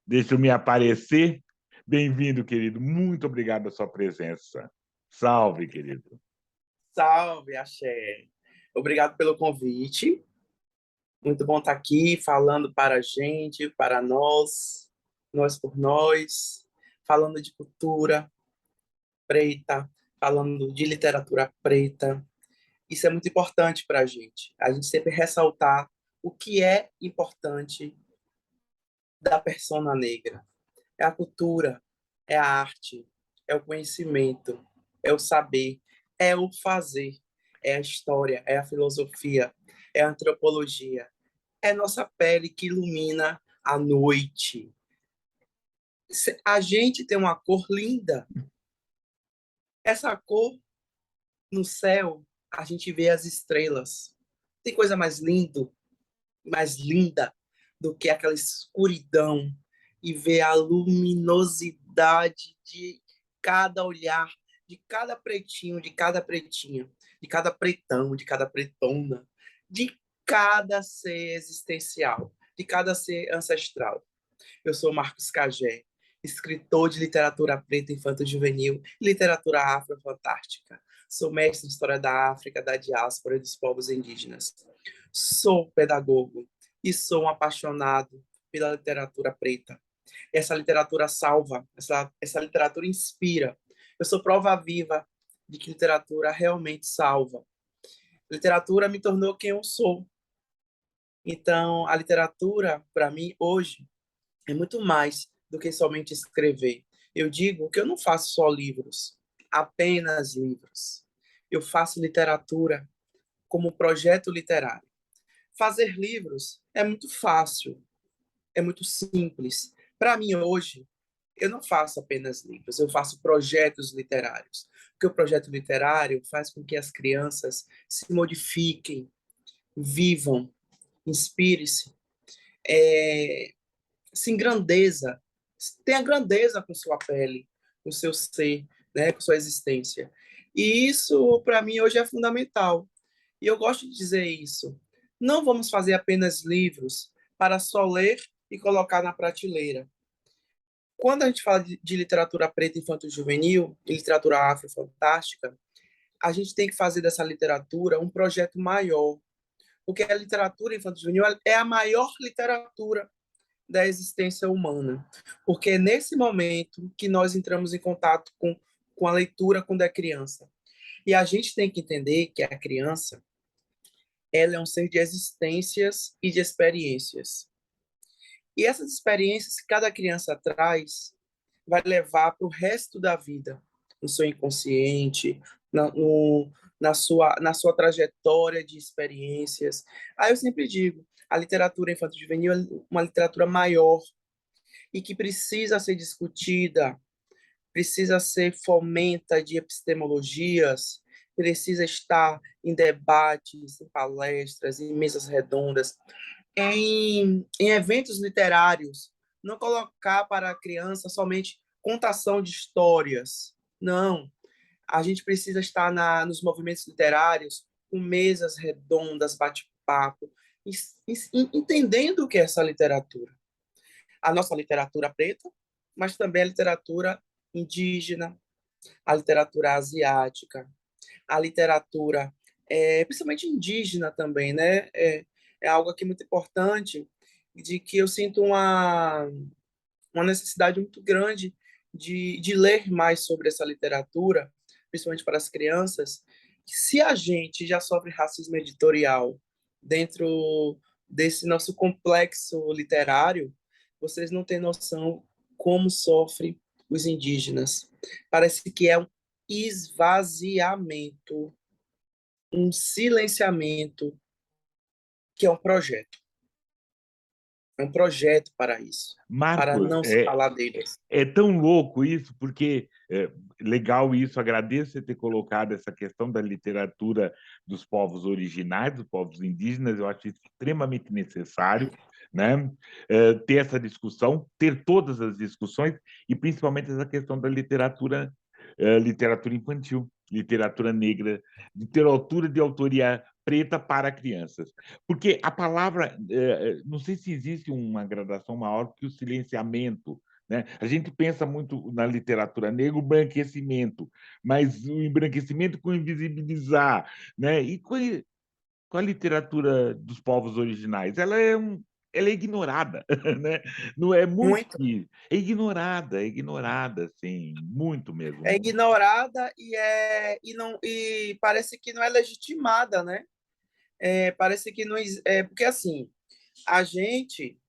Deixa eu me aparecer. Bem-vindo, querido. Muito obrigado pela sua presença. Salve, querido. Salve, Axé. Obrigado pelo convite. Muito bom estar aqui falando para a gente, para nós, nós por nós, falando de cultura preta, falando de literatura preta. Isso é muito importante para a gente. A gente sempre ressaltar o que é importante da persona negra. É a cultura, é a arte, é o conhecimento, é o saber, é o fazer, é a história, é a filosofia, é a antropologia, é nossa pele que ilumina a noite. A gente tem uma cor linda. Essa cor no céu, a gente vê as estrelas. Tem coisa mais linda do que aquela escuridão e ver a luminosidade de cada olhar, de cada pretinho, de cada pretinha, de cada pretão, de cada pretona, de cada ser existencial, de cada ser ancestral. Eu sou Marcos Cagé, escritor de literatura preta infanto-juvenil e literatura afrofantástica. Sou mestre em História da África, da diáspora e dos povos indígenas. Sou pedagogo e sou um apaixonado pela literatura preta. Essa literatura salva, essa literatura inspira. Eu sou prova viva de que literatura realmente salva. Literatura me tornou quem eu sou. Então, a literatura, para mim, hoje, é muito mais do que somente escrever. Eu digo que eu não faço só livros, apenas livros. Eu faço literatura como projeto literário. Fazer livros é muito fácil, é muito simples. Para mim, hoje, eu não faço apenas livros, eu faço projetos literários. Porque o projeto literário faz com que as crianças se modifiquem, vivam, inspire-se, é, se engrandeça, tenha grandeza com sua pele, com seu ser, né, com sua existência. E isso, para mim, hoje é fundamental. E eu gosto de dizer isso. Não vamos fazer apenas livros para só ler e colocar na prateleira. Quando a gente fala de literatura preta infanto-juvenil e literatura afrofantástica, a gente tem que fazer dessa literatura um projeto maior, porque a literatura infanto-juvenil é a maior literatura da existência humana, porque é nesse momento que nós entramos em contato com a leitura quando é criança. E a gente tem que entender que a criança, ela é um ser de existências e de experiências. E essas experiências que cada criança traz vai levar para o resto da vida, no seu inconsciente, na, no, na sua trajetória de experiências. Aí eu sempre digo, a literatura infanto-juvenil é uma literatura maior e que precisa ser discutida, precisa ser fomenta de epistemologias, precisa estar em debates, em palestras, em mesas redondas, em eventos literários, não colocar para a criança somente contação de histórias. Não. A gente precisa estar nos movimentos literários com mesas redondas, bate-papo, entendendo o que é essa literatura. A nossa literatura preta, mas também a literatura indígena, a literatura asiática, a literatura, principalmente indígena também, né? É algo aqui muito importante, de que eu sinto uma necessidade muito grande de ler mais sobre essa literatura, principalmente para as crianças. Se a gente já sofre racismo editorial dentro desse nosso complexo literário, vocês não têm noção como sofrem os indígenas. Parece que é um esvaziamento, um silenciamento, que é um projeto. É um projeto para isso, para Marcos, não se falar deles. é tão louco isso, porque legal isso, agradeço você ter colocado essa questão da literatura dos povos originários, dos povos indígenas, eu acho isso extremamente necessário, né? Ter essa discussão, ter todas as discussões, e principalmente essa questão da literatura infantil, literatura negra, literatura de autoria preta para crianças. Porque a palavra, não sei se existe uma gradação maior que o silenciamento, né? A gente pensa muito na literatura negra o embranquecimento, mas o embranquecimento com invisibilizar, né? E com a literatura dos povos originais, ela é ignorada, né? Não é muito Muito. é ignorada, assim, muito É mesmo. ignorada e não e parece que não é legitimada, né? Parece que não porque assim a gente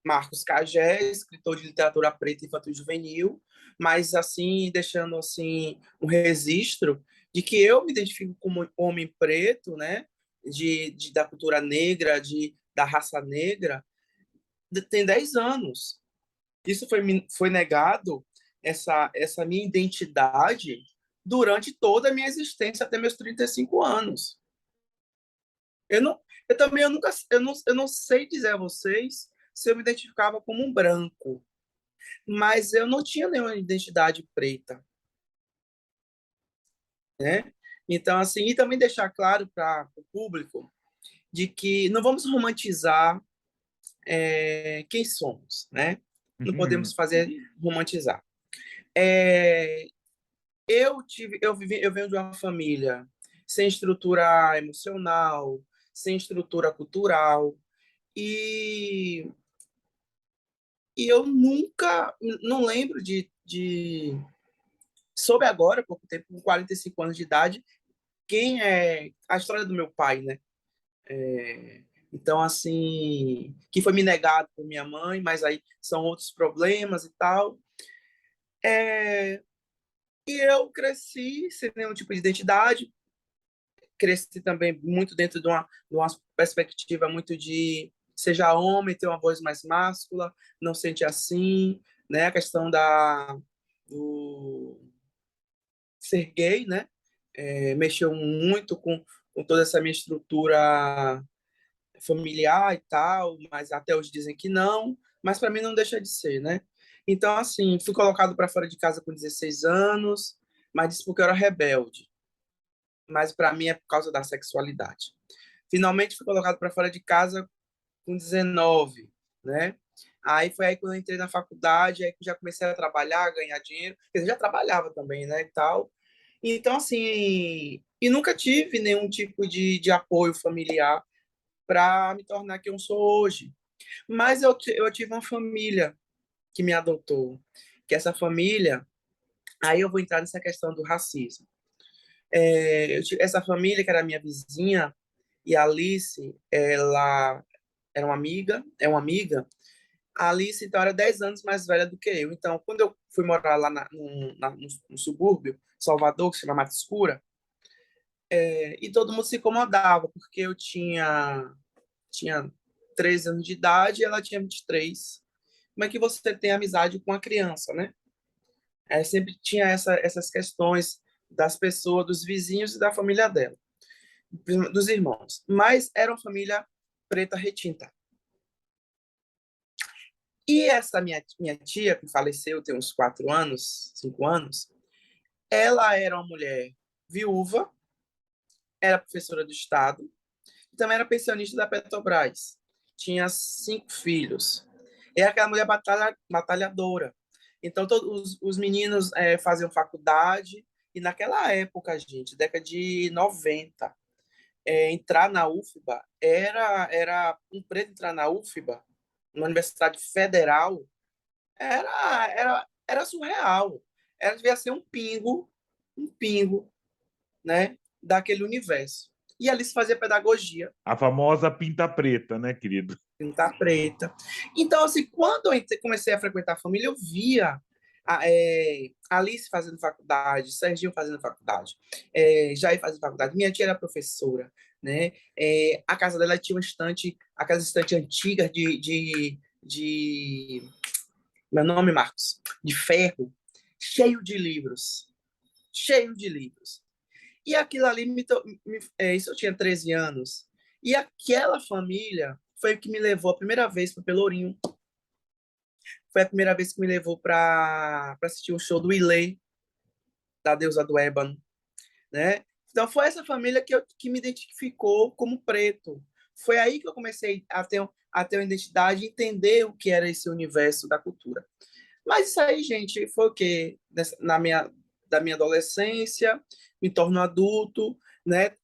Marcos Cagé, escritor de literatura preta infantil e juvenil, mas assim deixando assim um registro de que eu me identifico como homem preto, né? Da cultura negra, da raça negra, tem 10 anos. Isso foi negado, essa minha identidade, durante toda a minha existência, até meus 35 anos. Eu, não, eu também eu nunca, eu não sei dizer a vocês se eu me identificava como um branco, mas eu não tinha nenhuma identidade preta, né? Então, assim, e também deixar claro para o público de que não vamos romantizar quem somos, né? Não podemos fazer romantizar. É, eu venho de uma família sem estrutura emocional, sem estrutura cultural, e, e eu nunca, não lembro soube agora, há pouco tempo, com 45 anos de idade, quem é a história do meu pai, né? Então, assim, que foi me negado por minha mãe, mas aí são outros problemas e tal. É, e eu cresci sem nenhum tipo de identidade, cresci também muito dentro de uma perspectiva muito de seja homem, ter uma voz mais máscula, não sente assim, né? A questão do ser gay, né? Mexeu muito com toda essa minha estrutura familiar e tal, mas até hoje dizem que não, mas para mim não deixa de ser, né? Então, assim, fui colocado para fora de casa com 16 anos, mas disse porque eu era rebelde. Mas para mim é por causa da sexualidade. Finalmente fui colocado para fora de casa com 19, né? Aí foi aí quando eu entrei na faculdade, aí que já comecei a trabalhar, ganhar dinheiro. Eu já trabalhava também, né, e tal. Então, assim, e nunca tive nenhum tipo de apoio familiar para me tornar quem eu sou hoje. Mas eu tive uma família que me adotou, que essa família, aí eu vou entrar nessa questão do racismo. Essa família, que era minha vizinha, e a Alice, ela era uma amiga, é uma amiga. A Alice, então, era 10 anos mais velha do que eu. Então, quando eu fui morar lá no subúrbio, Salvador, que se chama Mata Escura, e todo mundo se incomodava, porque tinha 13 anos de idade e ela tinha 23. Como é que você tem amizade com a criança, né? Sempre tinha essas questões das pessoas, dos vizinhos e da família dela, dos irmãos. Mas era uma família preta retinta. E essa minha tia, que faleceu tem uns 4 anos, 5 anos, ela era uma mulher viúva, era professora do Estado, e também era pensionista da Petrobras. Tinha 5 filhos. É aquela mulher batalhadora. Então, todos os meninos faziam faculdade, e naquela época, gente, década de 90, entrar na UFBA era um preto entrar na UFBA, na Universidade Federal, era surreal. Devia ser um pingo, né, daquele universo. E ali se fazia pedagogia, A famosa pinta preta, né, querido? pintar preta. Então, assim, quando eu comecei a frequentar a família, eu via Alice fazendo faculdade, Serginho fazendo faculdade, Jair fazendo faculdade. Minha tia era professora, né? A casa dela tinha uma estante, aquelas estantes antigas de meu nome, Marcos, de ferro, cheio de livros, cheio de livros. E aquilo ali, isso eu tinha 13 anos, e aquela família foi o que me levou a primeira vez para Pelourinho, foi a primeira vez que me levou para assistir um show do Ilê, da deusa do Ébano, né? Então, foi essa família que me identificou como preto. Foi aí que eu comecei a ter uma identidade e entender o que era esse universo da cultura. Mas isso aí, gente, foi o quê? Da minha adolescência, me torno adulto, né?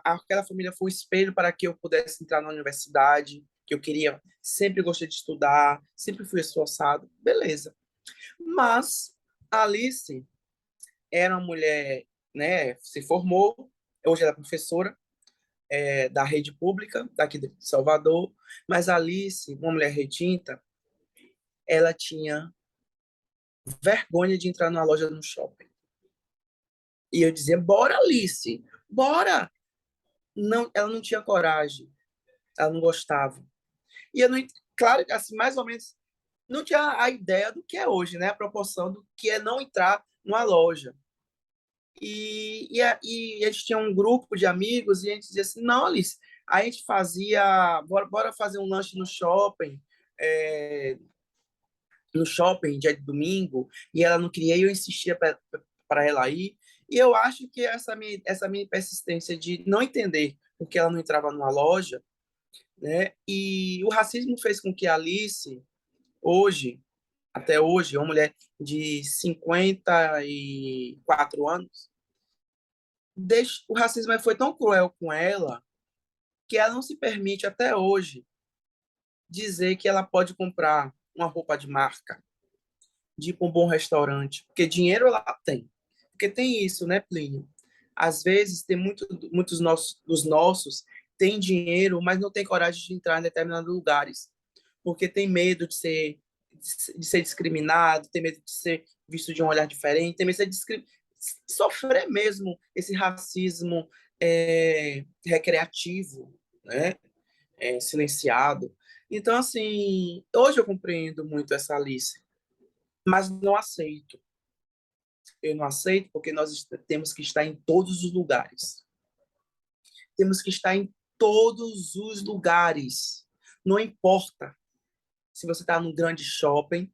Aquela família foi um espelho para que eu pudesse entrar na universidade, que eu queria, sempre gostei de estudar, sempre fui esforçado, beleza. Mas a Alice era uma mulher, né? Se formou, hoje ela é professora da rede pública daqui de Salvador, mas a Alice, uma mulher retinta, ela tinha vergonha de entrar numa loja no shopping. E eu dizia, bora, Alice, bora! Não, ela não tinha coragem, ela não gostava. E eu não, claro, assim, mais ou menos, não tinha a ideia do que é hoje, né? A proporção do que é não entrar numa loja. E a gente tinha um grupo de amigos e a gente dizia assim, não, Alice, a gente fazia, bora fazer um lanche no shopping, dia de domingo, e ela não queria, e eu insistia para ela ir. E eu acho que essa minha persistência de não entender porque ela não entrava numa loja, né? E o racismo fez com que a Alice, hoje, até hoje, uma mulher de 54 anos, o racismo foi tão cruel com ela que ela não se permite até hoje dizer que ela pode comprar uma roupa de marca, de ir para um bom restaurante, porque dinheiro ela tem. Porque tem isso, né, Plínio? Às vezes, tem muitos dos nossos têm dinheiro, mas não tem coragem de entrar em determinados lugares, porque tem medo de ser discriminado, tem medo de ser visto de um olhar diferente, tem medo de sofrer mesmo esse racismo recreativo, né? Silenciado. Então, assim, hoje eu compreendo muito essa Alice, mas não aceito. Eu não aceito porque nós temos que estar em todos os lugares. Temos que estar em todos os lugares. Não importa se você está num grande shopping,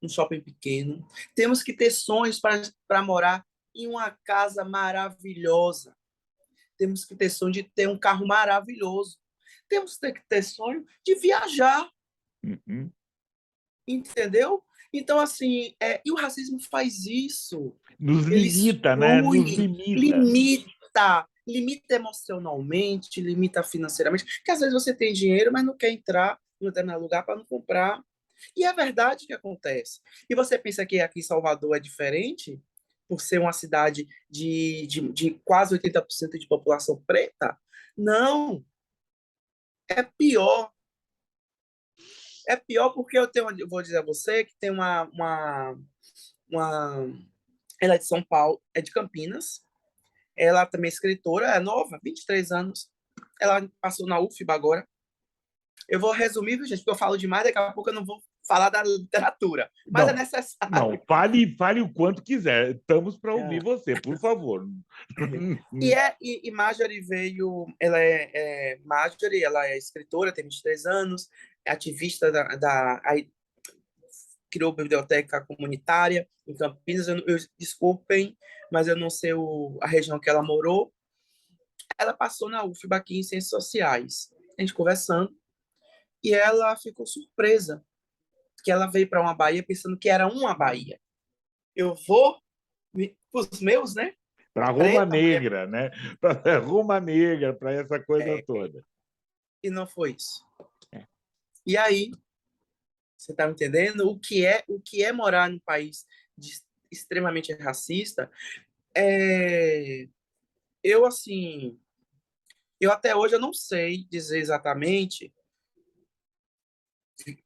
num shopping pequeno. Temos que ter sonhos para morar em uma casa maravilhosa. Temos que ter sonho de ter um carro maravilhoso. Temos que ter sonho de viajar. Uhum. Entendeu? Então, assim, e o racismo faz isso. Nos Ele limita, né? Nos exclui, limita. limita emocionalmente, limita financeiramente, porque às vezes você tem dinheiro, mas não quer entrar em um determinado lugar para não comprar. E é verdade que acontece. E você pensa que aqui em Salvador é diferente, por ser uma cidade de quase 80% de população preta? Não, é pior. É pior porque eu vou dizer a você que tem uma. Ela é de São Paulo, é de Campinas. Ela também é escritora, é nova, 23 anos. Ela passou na UFBA agora. Eu vou resumir, viu, gente, porque eu falo demais, daqui a pouco eu não vou falar da literatura. Mas é Não, não, necessário. fale o quanto quiser. Estamos para ouvir É. você, por favor. E Marjorie veio, Marjorie, ela é escritora, tem 23 anos, é ativista criou biblioteca comunitária em Campinas. Desculpem, mas eu não sei a região que ela morou. Ela passou na UFBA aqui em Ciências Sociais. A gente conversando, e ela ficou surpresa que ela veio para uma Bahia pensando que era uma Bahia. Eu vou os meus, né? Para Roma Preta, mulher. Negra, né? Para Roma Negra, para essa coisa toda. E não foi isso. É. E aí, você está me entendendo? O que é morar num país extremamente racista? Eu, assim, eu até hoje eu não sei dizer exatamente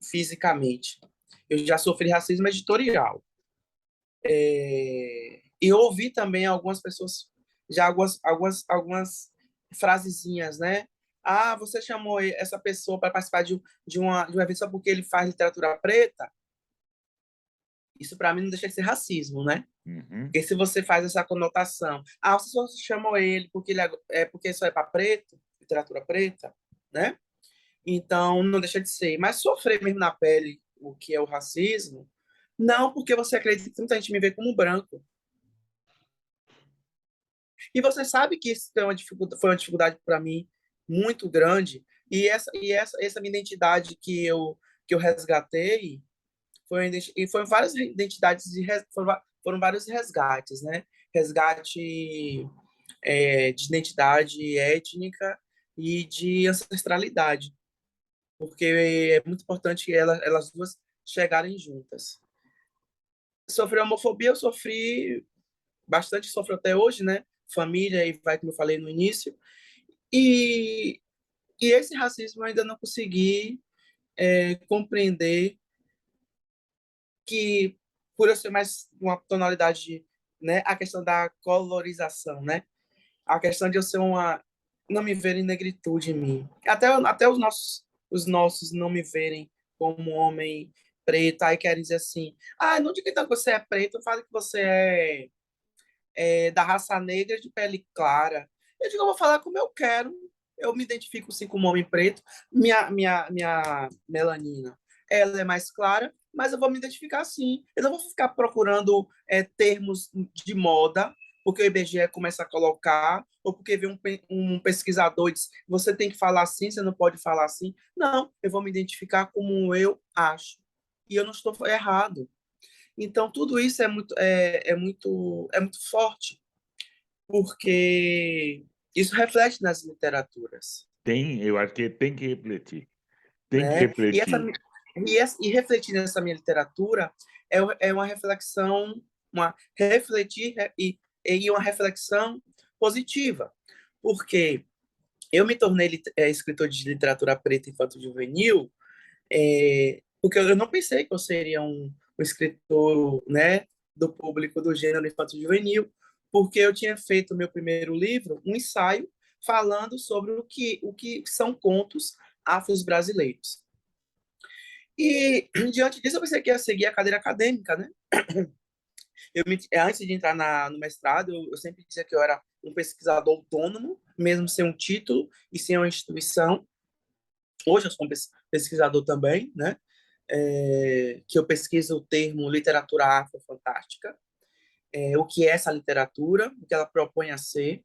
fisicamente. Eu já sofri racismo editorial. E eu ouvi também algumas pessoas, já algumas frasezinhas, né? Ah, você chamou essa pessoa para participar de um evento só porque ele faz literatura preta? Isso para mim não deixa de ser racismo, né? Uhum. Porque se você faz essa conotação, ah, você só chamou ele porque ele porque só é para preto, literatura preta, né? Então não deixa de ser. Mas sofrer mesmo na pele o que é o racismo, não, porque você acredita que muita gente me vê como branco. E você sabe que isso foi uma dificuldade para mim muito grande. Essa minha identidade que eu resgatei e foram várias identidades foram vários resgates, né? Resgate de identidade étnica e de ancestralidade, porque é muito importante elas duas chegarem juntas. Sofri homofobia, eu sofri bastante, sofro até hoje, né? Família, e vai, como eu falei no início. E, e esse racismo eu ainda não consegui compreender que, por eu ser mais uma tonalidade, né? A questão da colorização, né? A questão de eu ser uma... Não me verem negritude em mim. Até os nossos não me verem como um homem preto, aí querem dizer assim, não diga então que você é preto, fala que você da raça negra de pele clara. Eu digo, eu vou falar como eu quero. Eu me identifico sim como homem preto. Minha melanina, ela é mais clara, mas eu vou me identificar assim. Eu não vou ficar procurando termos de moda, porque o IBGE começa a colocar, ou porque vem um pesquisador e diz, você tem que falar assim, você não pode falar assim. Não, eu vou me identificar como eu acho. E eu não estou errado. Então, tudo isso é muito forte, porque isso reflete nas literaturas, Eu acho que tem que refletir. Tem que né? refletir. E refletir nessa minha literatura é uma reflexão, uma refletir e uma reflexão positiva, porque eu me tornei escritor de literatura preta infanto-juvenil porque eu não pensei que eu seria um escritor, né, do público do gênero infanto-juvenil, porque eu tinha feito meu primeiro livro, um ensaio, falando sobre o que são contos afro-brasileiros. E, diante disso, eu pensei que ia seguir a cadeira acadêmica, né? Antes de entrar no mestrado, eu sempre dizia que eu era um pesquisador autônomo, mesmo sem um título e sem uma instituição. Hoje eu sou um pesquisador também, né? Que eu pesquiso o termo literatura afrofantástica, o que é essa literatura, o que ela propõe a ser.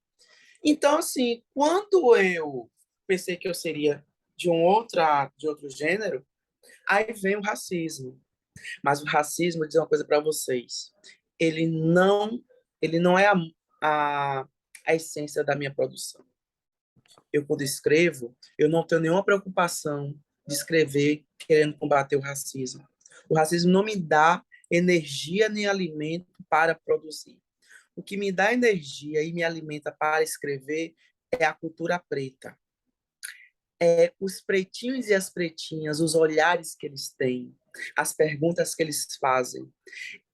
Então, assim, quando eu pensei que eu seria de outro gênero, aí vem o racismo. Mas o racismo, vou dizer uma coisa para vocês, ele não, ele não é a essência da minha produção. Eu, quando escrevo, eu não tenho nenhuma preocupação de escrever querendo combater o racismo. O racismo não me dá energia nem alimento para produzir. O que me dá energia e me alimenta para escrever é a cultura preta. É os pretinhos e as pretinhas, os olhares que eles têm, as perguntas que eles fazem.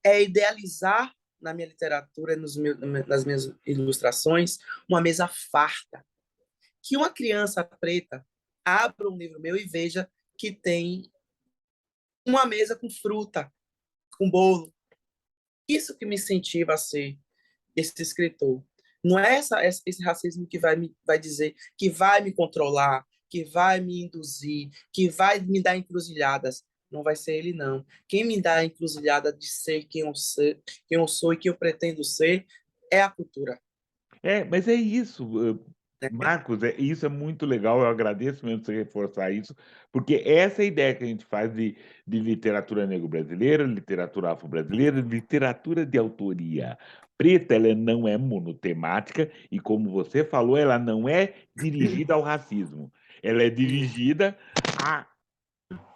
É idealizar na minha literatura, nas minhas ilustrações, uma mesa farta, que uma criança preta abra um livro meu e veja que tem uma mesa com fruta, com bolo. Isso que me incentiva a ser esse escritor. Não é esse racismo que vai dizer, que vai me controlar, que vai me induzir, que vai me dar encruzilhadas. Não vai ser ele, não. Quem me dá a encruzilhada de ser quem eu sou e que eu pretendo ser é a cultura. Mas é isso, Marcos, isso é muito legal, eu agradeço mesmo você reforçar isso, porque essa é a ideia que a gente faz de literatura negro-brasileira, literatura afro-brasileira, literatura de autoria preta, ela não é monotemática e, como você falou, ela não é dirigida ao racismo, ela é dirigida à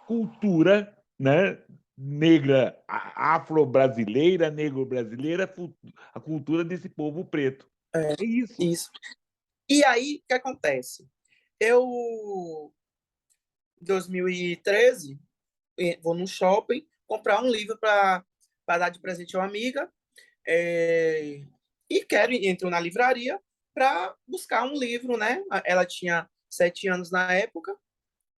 cultura, né, negra, afro-brasileira, negro-brasileira, a cultura desse povo preto. É, É isso. isso. E aí, o que acontece? Eu, em 2013, vou num shopping comprar um livro para dar de presente a uma amiga é, e entro na livraria para buscar um livro, né? Ela tinha 7 anos na época,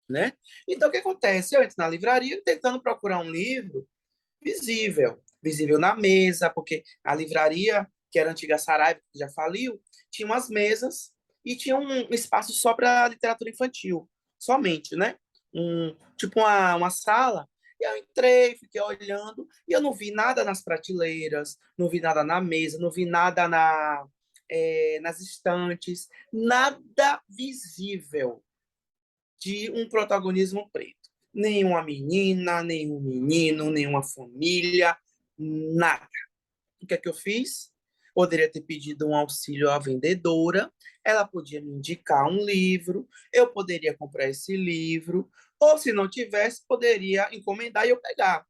né? Então, o que acontece? Eu entro na livraria tentando procurar um livro visível na mesa, porque a livraria, que era a antiga Saraiva, que já faliu, tinha umas mesas e tinha um espaço só para literatura infantil, somente, né? Tipo uma sala. E eu entrei, fiquei olhando, e eu não vi nada nas prateleiras, não vi nada na mesa, não vi nada nas estantes, nada visível de um protagonismo preto. Nenhuma menina, nenhum menino, nenhuma família, nada. O que é que eu fiz? Poderia ter pedido um auxílio à vendedora, ela podia me indicar um livro, eu poderia comprar esse livro, ou se não tivesse, poderia encomendar e eu pegar.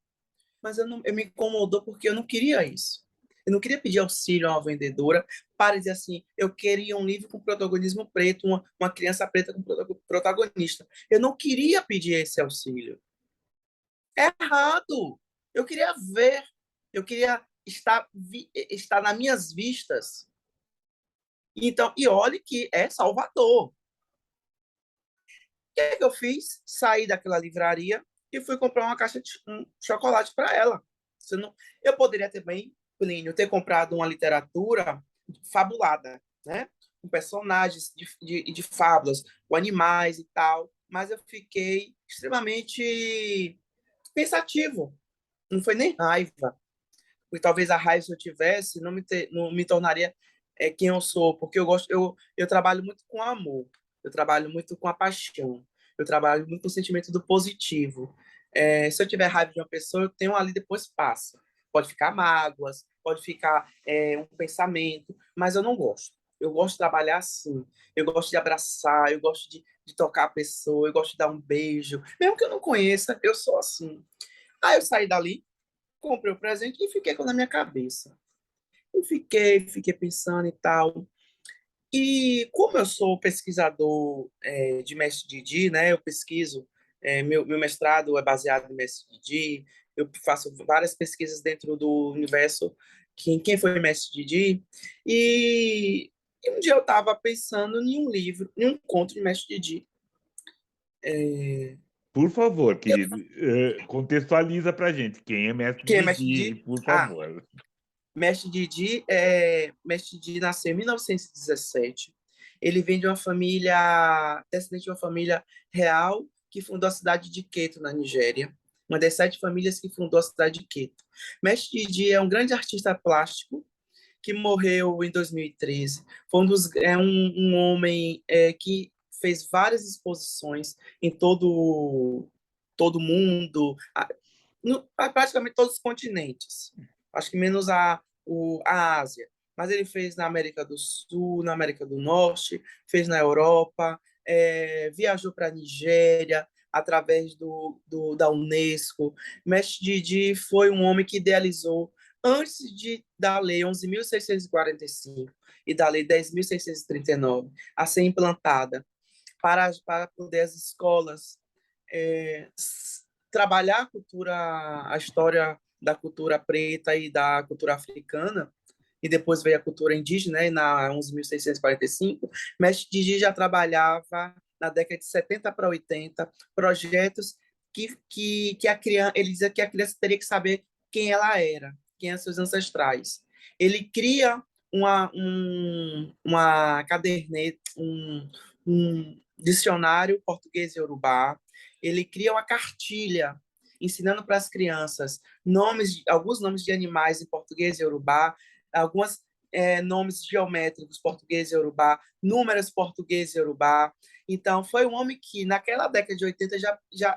Mas eu me incomodou porque eu não queria isso. Eu não queria pedir auxílio a uma vendedora para dizer assim, eu queria um livro com protagonismo preto, uma criança preta com protagonista. Eu não queria pedir esse auxílio. É errado. Eu queria ver, eu queria estar nas minhas vistas. Então, e olhe que é Salvador. O que é que eu fiz? Saí daquela livraria e fui comprar uma caixa de chocolate para ela. Eu poderia também, Plínio, ter comprado uma literatura fabulada, né? Com personagens de fábulas, com animais e tal, mas eu fiquei extremamente pensativo. Não foi nem raiva, porque talvez a raiva se eu tivesse não me tornaria quem eu sou, porque eu trabalho muito com amor, eu trabalho muito com a paixão, eu trabalho muito com o sentimento do positivo. Se eu tiver raiva de uma pessoa, eu tenho ali, depois passa. Pode ficar mágoas, pode ficar um pensamento, mas eu não gosto. Eu gosto de trabalhar assim, eu gosto de abraçar, eu gosto de tocar a pessoa, eu gosto de dar um beijo, mesmo que eu não conheça, eu sou assim. Aí eu saí dali, comprei o presente e fiquei com na minha cabeça. E fiquei pensando e tal. E como eu sou pesquisador de Mestre Didi, né? Eu pesquiso, meu mestrado é baseado em Mestre Didi, eu faço várias pesquisas dentro do universo quem foi Mestre Didi. E um dia eu estava pensando em um livro, em um conto de Mestre Didi. Por favor, querido, contextualiza para gente quem é Mestre Quem é Mestre Didi, Didi? por favor. Mestre Didi nasceu em 1917. Ele vem de uma família, descendente de uma família real que fundou a cidade de Queto, na Nigéria. Uma das 7 famílias que fundou a cidade de Queto. Mestre Didi é um grande artista plástico que morreu em 2013. Um homem que fez várias exposições em todo mundo, praticamente todos os continentes. Acho que menos a Ásia. Mas ele fez na América do Sul, na América do Norte, fez na Europa, viajou para a Nigéria através da Unesco. Mestre Didi foi um homem que idealizou, antes da Lei 11.645 e da Lei 10.639 a ser implantada, para poder as escolas é, trabalhar a história da cultura preta e da cultura africana, e depois veio a cultura indígena, né, na 11.645, Mestre Didi já trabalhava na década de 70 para 80, projetos que a criança, ele dizia que a criança teria que saber quem ela era, quem eram seus ancestrais. Ele cria uma caderneta, um dicionário português e urubá. Ele cria uma cartilha ensinando para as crianças alguns nomes de animais em português e urubá, alguns nomes geométricos português e urubá, números português e urubá. Então, foi um homem que, naquela década de 80,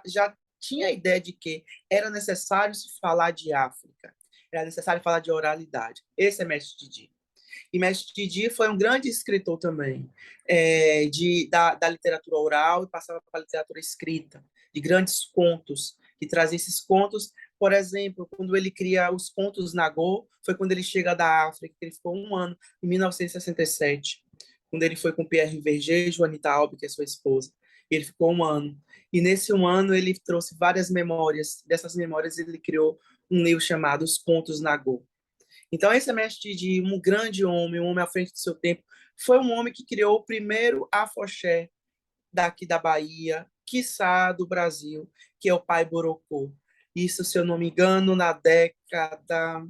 já tinha a ideia de que era necessário se falar de África, era necessário falar de oralidade. Esse é Mestre Didi. E Mestre Didi foi um grande escritor também, da literatura oral, e passava para a literatura escrita, de grandes contos, que trazia esses contos. Por exemplo, quando ele cria os contos Nagô, foi quando ele chega da África, ele ficou um ano, em 1967, quando ele foi com Pierre Verger e Joanita Albi, que é sua esposa. Ele ficou um ano. E nesse um ano ele trouxe várias memórias. Dessas memórias ele criou um livro chamado Os Contos Nagô. Então, esse é Mestre Didi, um grande homem, um homem à frente do seu tempo. Foi um homem que criou o primeiro afoxé daqui da Bahia, quiçá do Brasil, que é o Pai Borocô. Isso, se eu não me engano, na década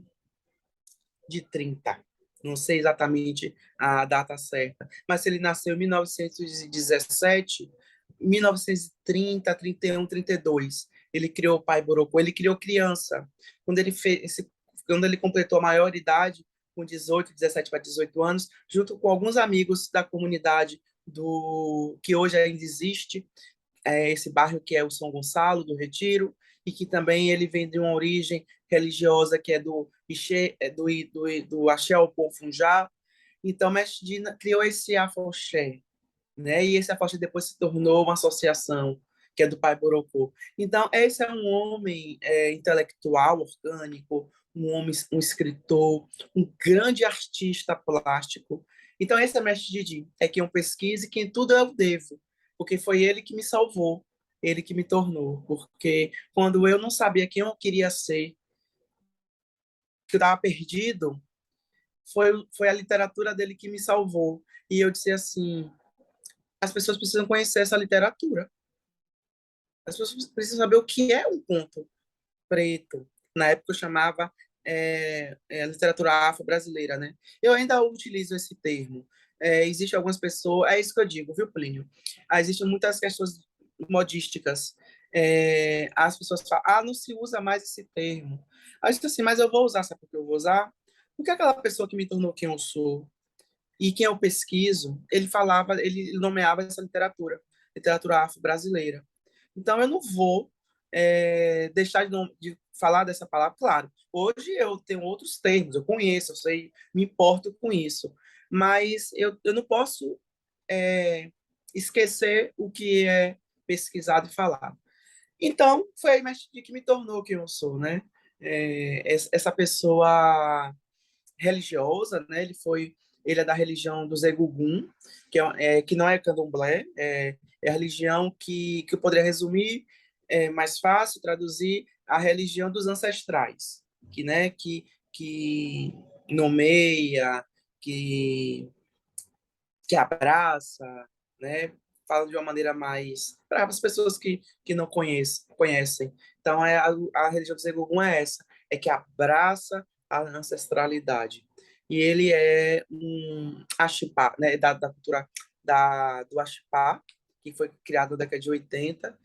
de 30. Não sei exatamente a data certa, mas ele nasceu em 1917, 1930, 31, 32. Ele criou o Pai Borocô, ele criou criança. Quando ele completou a maioridade, com 18, 17 para 18 anos, junto com alguns amigos da comunidade que hoje ainda existe, esse bairro que é o São Gonçalo, do Retiro, e que também ele vem de uma origem religiosa que é do Axé ao Funjá. Então, Mestre Dina criou esse afoxé, né? E esse afoxé depois se tornou uma associação, que é do Pai Borocô. Então, esse é um homem intelectual, orgânico, um homem, um escritor, um grande artista plástico. Então, esse é Mestre Didi, é quem eu pesquiso e quem tudo eu devo, porque foi ele que me salvou, ele que me tornou, porque quando eu não sabia quem eu queria ser, que eu estava perdido, foi a literatura dele que me salvou. E eu disse assim, as pessoas precisam conhecer essa literatura. As pessoas precisam saber o que é um conto preto. Na época eu chamava literatura afro-brasileira, né? Eu ainda utilizo esse termo. Existem algumas pessoas, é isso que eu digo, viu, Plínio? Existem muitas questões modísticas. As pessoas falam, não se usa mais esse termo. Aí eu disse assim, mas eu vou usar, sabe por que eu vou usar? Porque aquela pessoa que me tornou quem eu sou e quem eu pesquiso, ele nomeava essa literatura afro-brasileira. Então, eu não vou deixar de falar dessa palavra. Claro, hoje eu tenho outros termos, eu conheço, eu sei, me importo com isso, mas eu não posso esquecer o que é pesquisado e falado. Então, foi aí que me tornou quem eu sou, né? Essa pessoa religiosa, né? Ele é da religião dos Egugum, que não é candomblé, é a religião que eu poderia resumir mais fácil, traduzir a religião dos ancestrais, que nomeia, que, que abraça, né? Fala de uma maneira mais para as pessoas que não conhecem. Então, a religião dos Egugum é essa, é que abraça a ancestralidade. E ele é um Axipá, né, da cultura do Axipá, que foi criado na década de 80,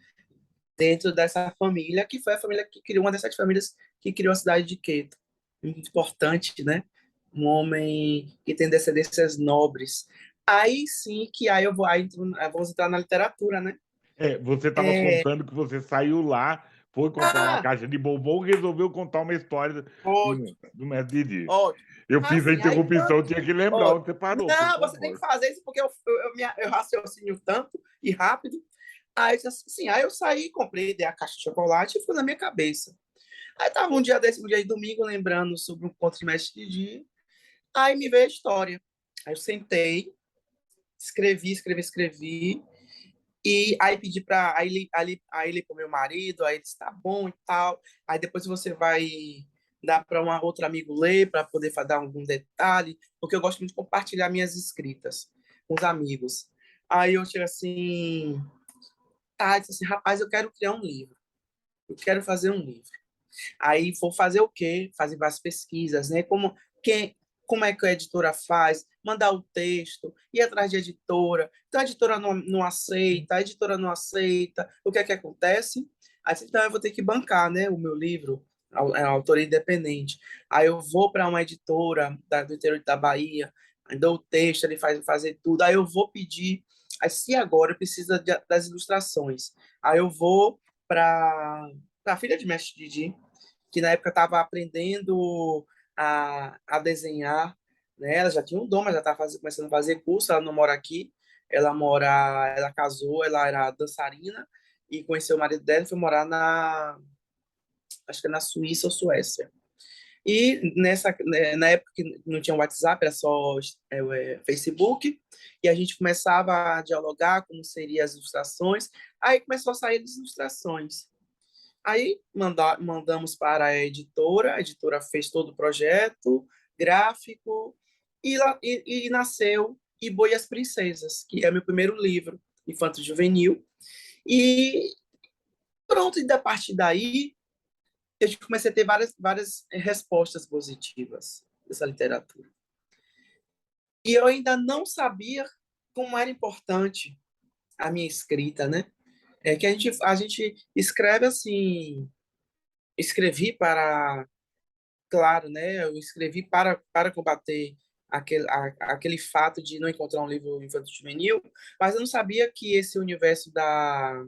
dentro dessa família, que foi a família que criou, uma das 7 famílias que criou a cidade de Queto. Muito importante, né? Um homem que tem descendências nobres. Aí sim que vamos entrar na literatura, né? Você estava É, contando que você saiu lá, foi comprar uma ah, caixa de bombom e resolveu contar uma história ótimo, do Mestre Didi. ótimo. Eu fiz a Sim, aí interrupção, tinha que lembrar ótimo. onde você parou, por Não, você tem que favor. fazer isso porque eu raciocínio tanto e rápido. Aí, assim, aí eu saí, comprei, dei a caixa de chocolate e foi na minha cabeça. Aí tava um dia de domingo, lembrando sobre o conto de Mestre Didi. Aí me veio a história. Aí eu sentei, escrevi. E aí pedi para aí ele pro meu marido, aí ele disse, tá bom e tal. Aí depois você vai dar para um outro amigo ler, para poder dar algum detalhe, porque eu gosto muito de compartilhar minhas escritas com os amigos. Aí eu chego assim, disse assim, rapaz, eu quero criar um livro. Eu quero fazer um livro. Aí vou fazer o quê? Fazer várias pesquisas, né? Como é que a editora faz? Mandar o texto, ir atrás de editora. Então a editora não aceita, a editora não aceita. O que é que acontece? Aí então eu vou ter que bancar, né? O meu livro, a autoria independente. Aí eu vou para uma editora do interior da Bahia, aí dou o texto, ele faz fazer tudo. Aí eu vou pedir, aí se agora precisa das ilustrações. Aí eu vou para a filha de Mestre Didi, que na época estava aprendendo a desenhar, né? Ela já tinha um dom, mas já estava começando a fazer curso. Ela não mora aqui, ela casou, ela era dançarina e conheceu o marido dela e foi morar acho que na Suíça ou Suécia. E na época que não tinha WhatsApp, era só Facebook, e a gente começava a dialogar como seriam as ilustrações. Aí começou a sair as ilustrações. Aí mandamos para a editora fez todo o projeto gráfico e nasceu E Boi e as Princesas, que é meu primeiro livro infanto-juvenil. E pronto, e da partir daí eu comecei a ter várias respostas positivas dessa literatura. E eu ainda não sabia como era importante a minha escrita, né? É que a gente escreve assim, escrevi para claro, né? Eu escrevi para combater aquele fato de não encontrar um livro infanto-juvenil, mas eu não sabia que esse universo da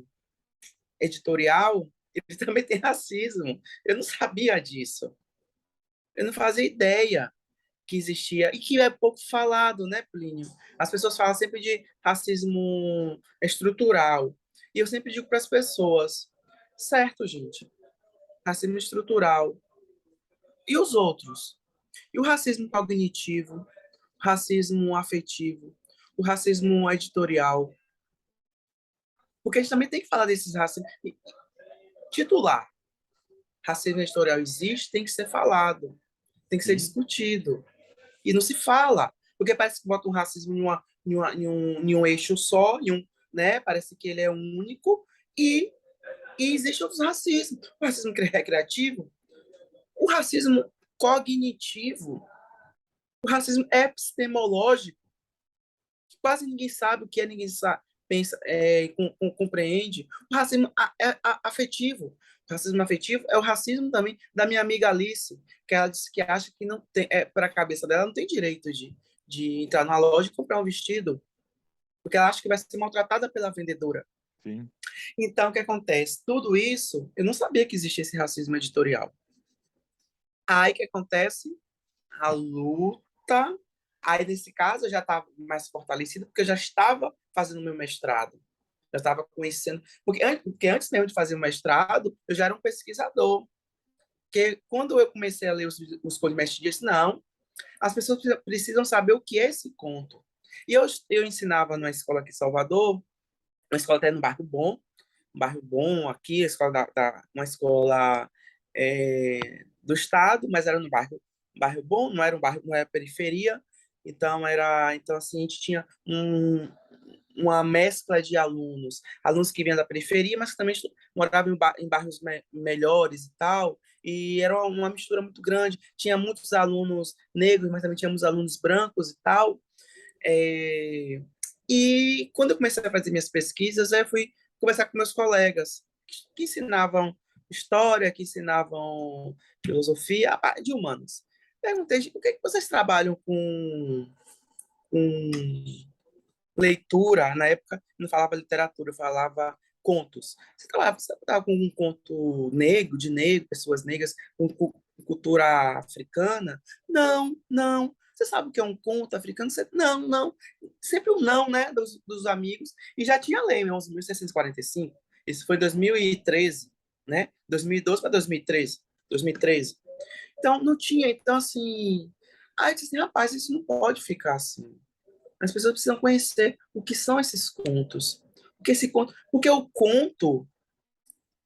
editorial ele também tem racismo. Eu não sabia disso. Eu não fazia ideia que existia e que é pouco falado, né, Plínio? As pessoas falam sempre de racismo estrutural. E eu sempre digo para as pessoas, certo, gente, racismo estrutural. E os outros? E o racismo cognitivo, o racismo afetivo, o racismo editorial? Porque a gente também tem que falar desses racismos. Titular, racismo editorial existe, tem que ser falado, tem que ser Sim, discutido. E não se fala, porque parece que bota um racismo em um eixo só, né? Parece que ele é único, e, e existe outros racismos. O racismo recreativo, o racismo cognitivo, o racismo epistemológico, que quase ninguém sabe o que é, ninguém sabe, pensa, compreende. O racismo afetivo. O racismo afetivo é o racismo também da minha amiga Alice, que ela disse que acha que não tem, para a cabeça dela, não tem direito de entrar numa loja e comprar um vestido, porque ela acha que vai ser maltratada pela vendedora. sim. Então, o que acontece? Tudo isso, eu não sabia que existia esse racismo editorial. Aí, o que acontece? A luta. Aí, nesse caso, eu já estava mais fortalecida, porque eu já estava fazendo meu mestrado. Já estava conhecendo. Porque antes mesmo de fazer o mestrado, eu já era um pesquisador. Porque quando eu comecei a ler os contos de Mestre Dias, não, as pessoas precisam saber o que é esse conto. E eu ensinava numa escola aqui em Salvador, uma escola até no bairro bom aqui, a escola uma escola do estado, mas era no bairro bom, não era um bairro, não era periferia, então assim a gente tinha uma mescla de alunos que vinham da periferia, mas que também moravam em bairros melhores e tal, e era uma mistura muito grande. Tinha muitos alunos negros, mas também tinha muitos alunos brancos e tal. É, e quando eu comecei a fazer minhas pesquisas, eu fui conversar com meus colegas que ensinavam história, que ensinavam filosofia, a parte de humanos. Perguntei, por que vocês trabalham com leitura? Na época, não falava literatura, eu falava contos. Você trabalhava com um conto negro, de negro, pessoas negras, com cultura africana? Não, não. Você sabe o que é um conto africano? Não, não. Sempre o não, né, dos amigos. E já tinha lei, em 11.645. Isso foi 2013, né? 2012 para 2013. 2013. Então, não tinha. Então, assim... Aí eu disse assim, rapaz, isso não pode ficar assim. As pessoas precisam conhecer o que são esses contos. Porque o conto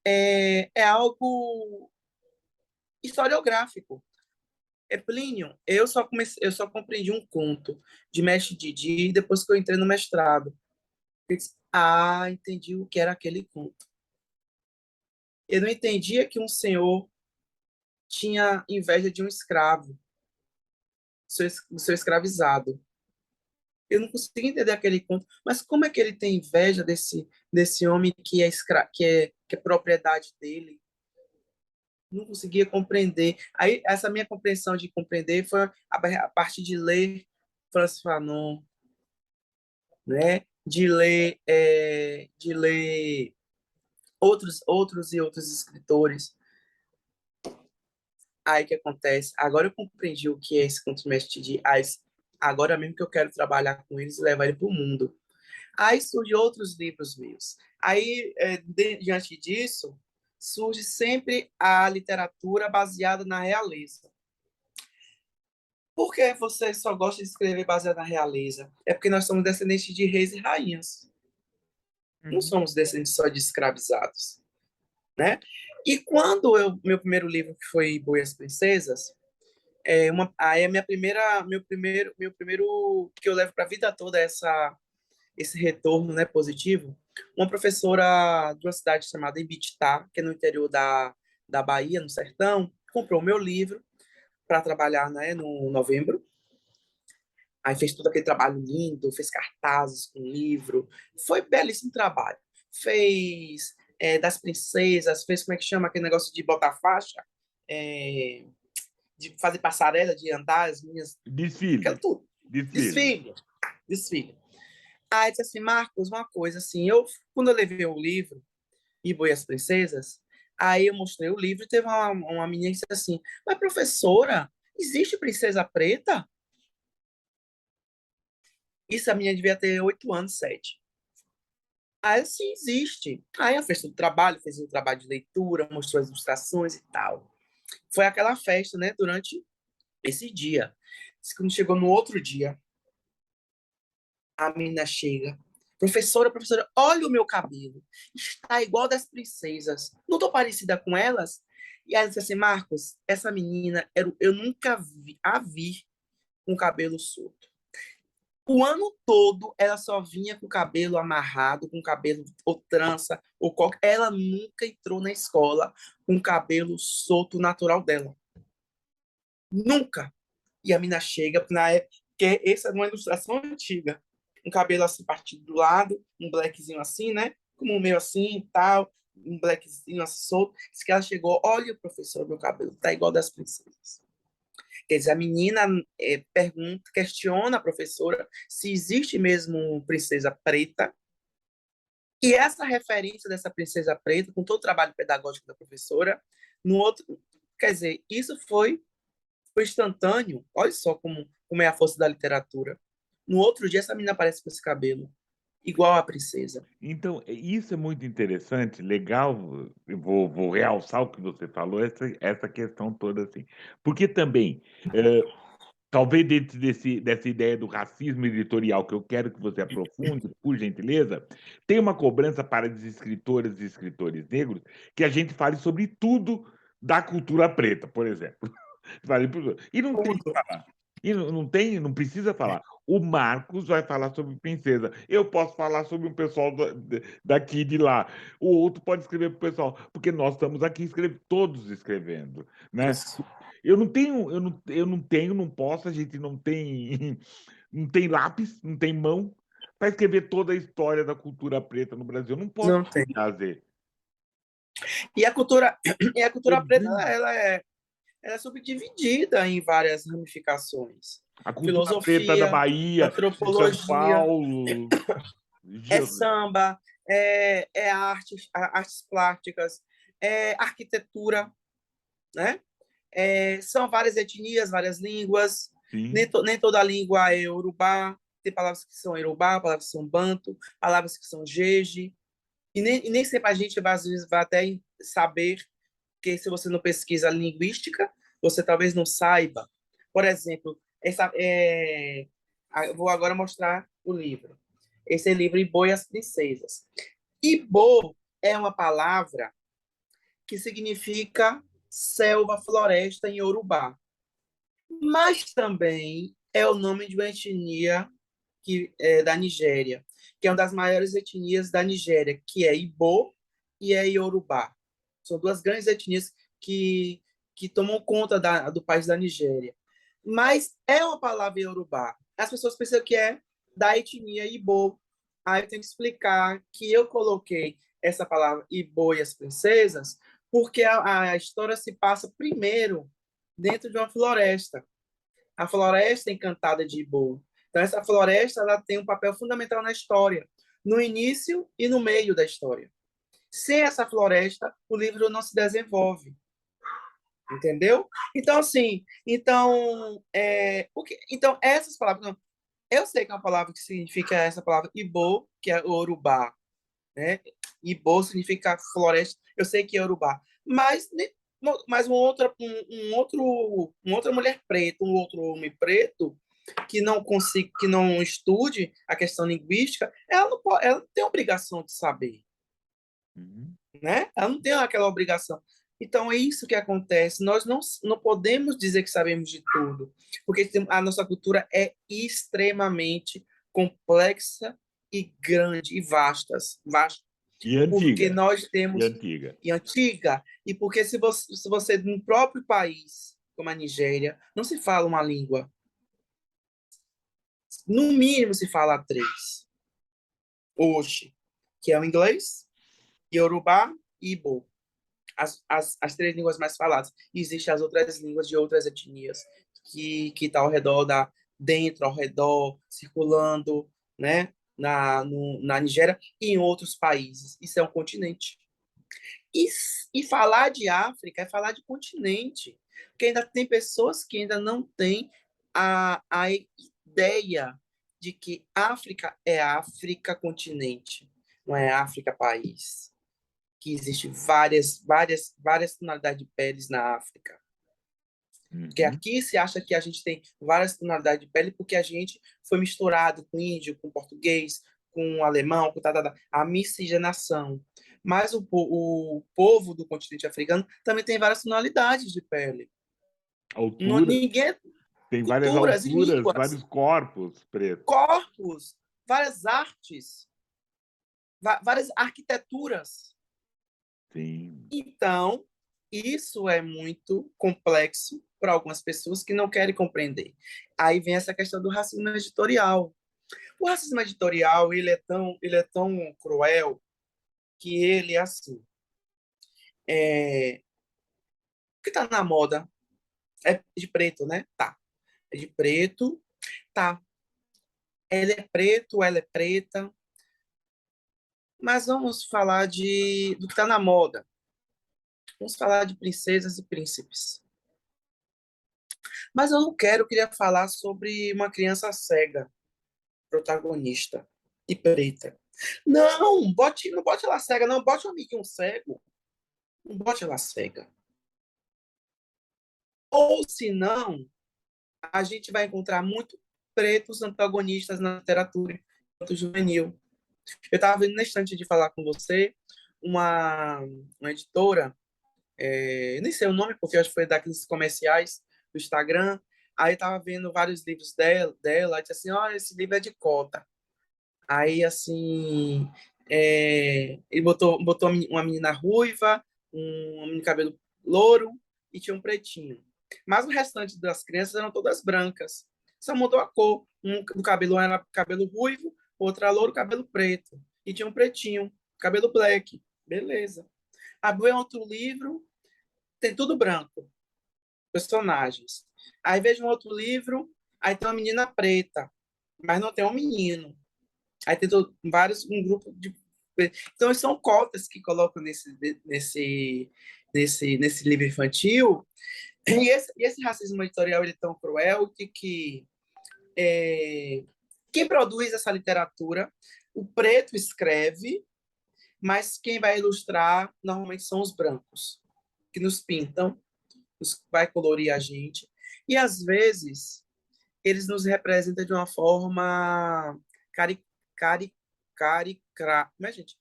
é algo historiográfico. Plínio, eu só compreendi um conto de Mestre Didi depois que eu entrei no mestrado. Eu disse, entendi o que era aquele conto. Eu não entendia que um senhor tinha inveja de um escravo, do seu escravizado. Eu não consegui entender aquele conto, mas como é que ele tem inveja desse homem que é propriedade dele? Não conseguia compreender. Aí, essa minha compreensão de compreender foi a partir de ler Francis Fanon, né? De ler outros e outros escritores. Aí, o que acontece? Agora eu compreendi o que é esse conto mestre de Ais. Agora mesmo que eu quero trabalhar com eles e levar ele para o mundo. Aí surgem outros livros meus. Aí, diante disso, surge sempre a literatura baseada na realeza. Por que você só gosta de escrever baseado na realeza? É porque nós somos descendentes de reis e rainhas. Não Uhum. somos descendentes só de escravizados, né? E quando meu primeiro livro, que foi Boi e as Princesas, aí é meu primeiro que eu levo para a vida toda esse retorno, né, positivo. Uma professora de uma cidade chamada Ibititá, que é no interior da Bahia, no sertão, comprou o meu livro para trabalhar, né, no novembro. Aí fez todo aquele trabalho lindo, fez cartazes com livro. Foi belíssimo trabalho. Fez das princesas, fez como é que chama aquele negócio de botar faixa? É, de fazer passarela, de andar, as meninas... Desfile. Tudo. Desfile. Aí disse assim, Marcos, uma coisa assim, quando eu levei o livro, Ibo e as Princesas, aí eu mostrei o livro e teve uma menina que disse assim, mas professora, existe princesa preta? Isso a menina devia ter 8 anos, 7. Aí, sim, existe. Aí ela fez todo o trabalho, fez um trabalho de leitura, mostrou as ilustrações e tal. Foi aquela festa, né, durante esse dia. Quando chegou no outro dia, a menina chega. Professora, olha o meu cabelo. Está igual das princesas. Não estou parecida com elas? E ela disse assim, Marcos, essa menina, eu nunca a vi com cabelo solto. O ano todo, ela só vinha com o cabelo amarrado, com cabelo ou trança, ou qualquer... Ela nunca entrou na escola com o cabelo solto natural dela. Nunca. E a mina chega, na época, que essa é uma ilustração antiga. Um cabelo assim partido do lado, um blackzinho assim, né? Como o meu assim e tal, um blackzinho assim solto. Diz que ela chegou, olha, professor, meu cabelo tá igual das princesas. Quer dizer, a menina pergunta, questiona a professora se existe mesmo princesa preta. E essa referência dessa princesa preta, com todo o trabalho pedagógico da professora, no outro, quer dizer, isso foi instantâneo. Olha só como é a força da literatura. No outro dia, essa menina aparece com esse cabelo, igual a princesa. Então, isso é muito interessante, legal. Eu vou realçar o que você falou, essa questão toda, assim. Porque também, talvez dentro dessa ideia do racismo editorial, que eu quero que você aprofunde, por gentileza, tem uma cobrança para as escritoras e escritores negros que a gente fale sobre tudo da cultura preta, por exemplo. E não tem que Tudo. falar. E não precisa falar. O Marcos vai falar sobre princesa. Eu posso falar sobre um pessoal daqui e de lá. O outro pode escrever para o pessoal, porque nós estamos aqui todos escrevendo, né? Isso. Não posso, a gente não tem, não tem lápis, não tem mão para escrever toda a história da cultura preta no Brasil. Eu não posso Não tem. fazer. E a cultura, e a Eu cultura preta, ela é subdividida em várias ramificações. A cultura preta da Filosofia, Bahia, de São antropologia, Paulo, é samba, é artes plásticas, é arquitetura, né? São várias etnias, várias línguas. sim. Nem toda língua é Yorubá. Tem palavras que são Yorubá, palavras que são Banto, palavras que são Jeje. E nem sempre a gente vai, às vezes, vai até saber que se você não pesquisa linguística, você talvez não saiba. Por exemplo, eu vou agora mostrar o livro. Esse é o livro Ibo e as Princesas. Ibo é uma palavra que significa selva, floresta em Yorubá. Mas também é o nome de uma etnia da Nigéria, que é uma das maiores etnias da Nigéria, que é Ibo e é Yorubá. São duas grandes etnias que tomam conta do país da Nigéria. Mas é uma palavra Yorubá. As pessoas pensam que é da etnia Ibo. Aí eu tenho que explicar que eu coloquei essa palavra Ibo e as princesas porque a história se passa primeiro dentro de uma floresta. A floresta encantada de Ibo. Então, essa floresta ela tem um papel fundamental na história, no início e no meio da história. Sem essa floresta, o livro não se desenvolve. Entendeu? Então, assim, então essas palavras. Não, eu sei que é uma palavra que significa essa palavra Ibo, que é Urubá, né? Ibo significa floresta. Eu sei que é Urubá, mas uma outra mulher preta, um outro homem preto que não estude a questão linguística, ela não tem obrigação de saber, Uhum. né? Ela não tem aquela obrigação. Então é isso que acontece. Nós não podemos dizer que sabemos de tudo, porque a nossa cultura é extremamente complexa e grande e vasta, E porque antiga. nós E temos antiga. e antiga e porque se você no próprio país como a Nigéria não se fala uma língua, no mínimo se fala três hoje, que é o inglês, Yorubá e Igbo. as três línguas mais faladas. Existem as outras línguas de outras etnias que estão ao redor dentro, ao redor, circulando, né? Na Nigéria e em outros países. Isso é um continente. E falar de África é falar de continente, porque ainda tem pessoas que ainda não têm a ideia de que África é África continente, não é África país, que existe várias tonalidades de peles na África. Porque Uhum. aqui se acha que a gente tem várias tonalidades de pele porque a gente foi misturado com índio, com português, com alemão, com a miscigenação. Mas o povo do continente africano também tem várias tonalidades de pele. Altura, Ninguém, tem várias culturas e alturas, línguas, vários corpos pretos. corpos, várias artes, várias arquiteturas. Sim. Então, isso é muito complexo para algumas pessoas que não querem compreender. Aí vem essa questão do racismo editorial. O racismo editorial, ele é tão cruel que ele é assim. O que está na moda é de preto, né? Tá. É de preto, tá. Ele é preto, ela é preta. Mas vamos falar do que está na moda. Vamos falar de princesas e príncipes. Mas eu queria falar sobre uma criança cega, protagonista, e preta. Não, não bote ela cega, não, bote um amiguinho cego. Não bote ela cega. Ou senão, a gente vai encontrar muito pretos antagonistas na literatura enquanto juvenil. Eu estava vendo na estante de falar com você, uma editora, nem sei o nome, porque eu acho que foi daqueles comerciais do Instagram. Aí eu estava vendo vários livros dela e disse assim: olha, esse livro é de cota. Aí, assim, ele botou uma menina ruiva, um menino de cabelo louro e tinha um pretinho. Mas o restante das crianças eram todas brancas. Só mudou a cor. Um do cabelo era cabelo ruivo, outro era louro, cabelo preto. E tinha um pretinho, cabelo black. Beleza. Abriu outro livro, tem tudo branco, personagens. Aí vejo um outro livro, aí tem uma menina preta, mas não tem um menino. Aí tem um grupo de. Então, são cotas que colocam nesse livro infantil. E esse racismo editorial ele é tão cruel que quem produz essa literatura, o preto escreve, mas quem vai ilustrar normalmente são os brancos, que nos pintam, vai colorir a gente. E às vezes eles nos representam de uma forma cari, cari, como é, gente?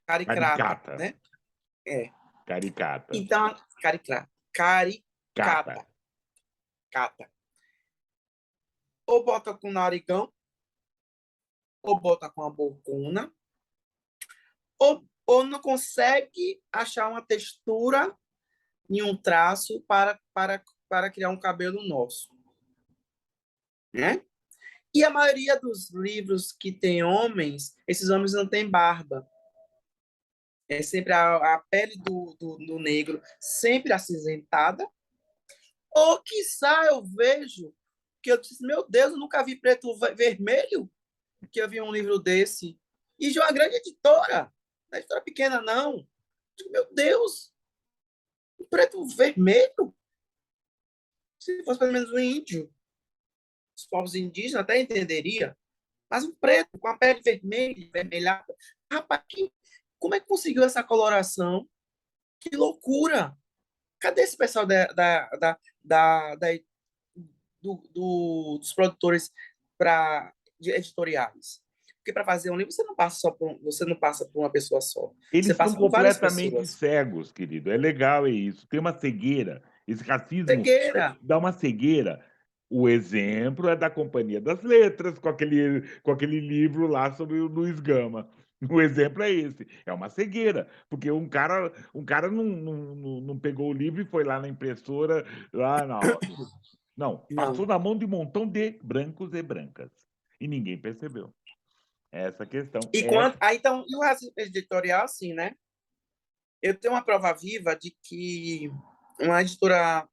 Caricrata, Caricata. né? É. Caricata. Então, Cata. caricata, cata. Ou bota com narigão, ou bota com a bocuna, ou não consegue achar uma textura em um traço para criar um cabelo nosso, né? E a maioria dos livros que tem homens, esses homens não têm barba. É sempre a pele do negro sempre acinzentada. Ou, quiçá, eu vejo que eu disse, meu Deus, eu nunca vi preto vermelho, que eu vi um livro desse. E de uma grande editora, não é editora pequena, não. Meu Deus, um preto vermelho? Se fosse pelo menos um índio, os povos indígenas até entenderia. Mas um preto com a pele vermelha, vermelhada. Rapaz, como é que conseguiu essa coloração? Que loucura! Cadê esse pessoal dos produtores editoriais? Porque para fazer um livro você não passa por uma pessoa só. Você Eles são passa por várias completamente pessoas. cegos, querido. É legal isso. Tem uma cegueira. Esse racismo Cegueira. dá uma cegueira. O exemplo é da Companhia das Letras, com aquele livro lá sobre o Luiz Gama. O exemplo é esse. É uma cegueira, porque um cara não pegou o livro e foi lá na impressora, lá não, passou Não. na mão de um montão de brancos e brancas. E ninguém percebeu. Essa questão E é então, e o racismo editorial, assim, né? eu tenho uma prova viva de que uma editora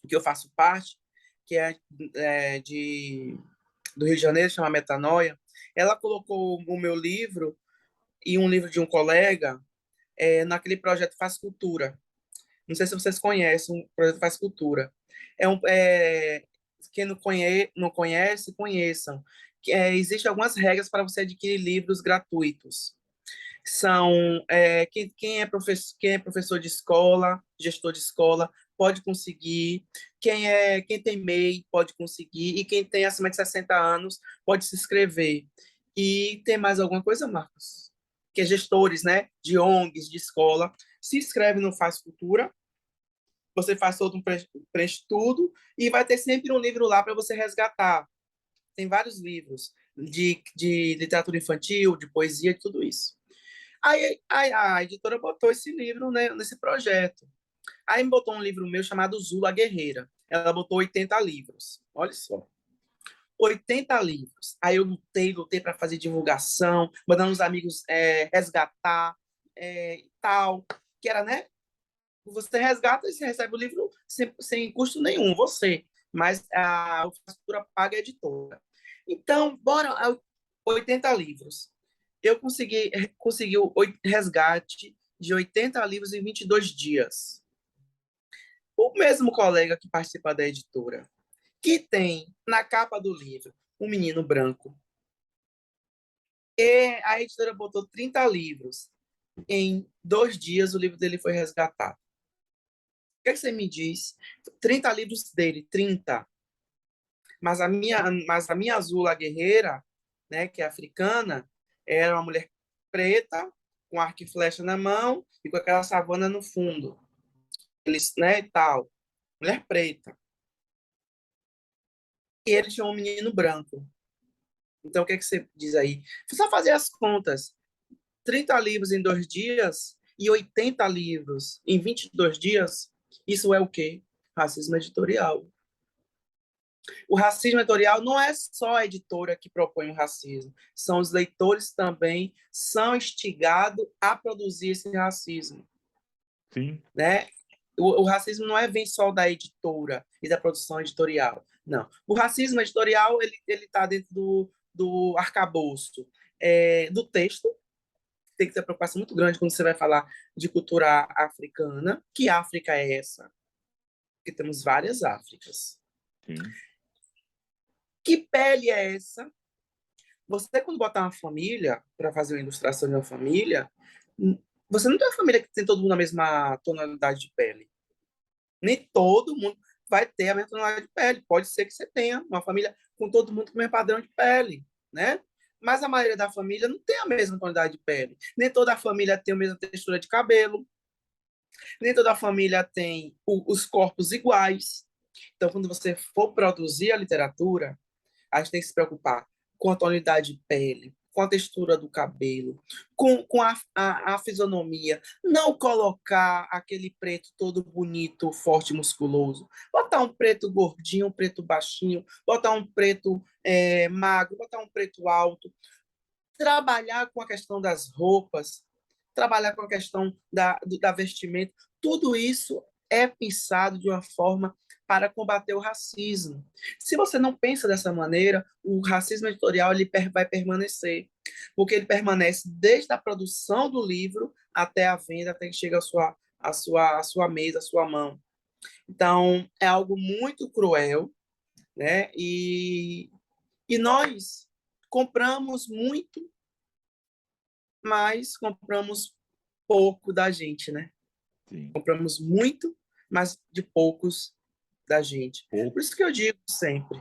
que eu faço parte, que do Rio de Janeiro, chama Metanoia, ela colocou o meu livro e um livro de um colega naquele projeto Faz Cultura. Não sei se vocês conhecem o projeto Faz Cultura. Quem não conhece, conheçam. Existem algumas regras para você adquirir livros gratuitos. São quem é professor de escola, gestor de escola, pode conseguir. Quem tem MEI pode conseguir. E quem tem acima de 60 anos pode se inscrever. E tem mais alguma coisa, Marcos? Que é gestores, né, de ONGs, de escola, se inscreve no Faz Cultura, você faz todo um pré-estudo e vai ter sempre um livro lá para você resgatar. Tem vários livros de literatura infantil, de poesia, de tudo isso. Aí a editora botou esse livro, né, nesse projeto. Aí me botou um livro meu chamado Zula Guerreira. Ela botou 80 livros. Olha só. 80 livros. Aí eu lutei para fazer divulgação, mandando os amigos resgatar e tal. Que era, né? Você resgata e você recebe o livro sem custo nenhum, você. Mas a fatura paga a editora. Então, bora, 80 livros. Eu consegui o resgate de 80 livros em 22 dias. O mesmo colega que participa da editora, que tem na capa do livro um menino branco, e a editora botou 30 livros. Em 2 dias, o livro dele foi resgatado. O que você me diz? 30 livros dele, 30. Mas a minha Azul, a guerreira, né, que é africana, era uma mulher preta, com arco e flecha na mão e com aquela savana no fundo. Eles, né, e tal. Mulher preta. E ele tinha um menino branco. Então, o que você diz aí? Só fazer as contas. 30 livros em 2 dias e 80 livros em 22 dias, isso é o quê? Racismo editorial. O racismo editorial não é só a editora que propõe o racismo, são os leitores também são instigados a produzir esse racismo. Sim. Né? O racismo não vem só da editora e da produção editorial, não. O racismo editorial ele está dentro do arcabouço do texto. Tem que ter uma preocupação muito grande quando você vai falar de cultura africana. Que África é essa? Porque temos várias Áfricas. Sim. Que pele é essa? Você, quando botar uma família, para fazer uma ilustração de uma família, você não tem uma família que tem todo mundo a mesma tonalidade de pele. Nem todo mundo vai ter a mesma tonalidade de pele. Pode ser que você tenha uma família com todo mundo com o mesmo padrão de pele, né? Mas a maioria da família não tem a mesma tonalidade de pele. Nem toda a família tem a mesma textura de cabelo. Nem toda a família tem os corpos iguais. Então, quando você for produzir a literatura, a gente tem que se preocupar com a tonalidade de pele, com a textura do cabelo, com a fisionomia. Não colocar aquele preto todo bonito, forte, musculoso. Botar um preto gordinho, um preto baixinho, botar um preto magro, botar um preto alto. Trabalhar com a questão das roupas, trabalhar com a questão da vestimenta. Tudo isso é pensado de uma forma para combater o racismo. Se você não pensa dessa maneira, o racismo editorial ele vai permanecer, porque ele permanece desde a produção do livro até a venda, até que chega à sua mesa, à sua mão. Então, é algo muito cruel, né? E nós compramos muito, mas compramos pouco da gente, né? Sim. Compramos muito, mas de poucos da gente. Pouco. Por isso que eu digo sempre,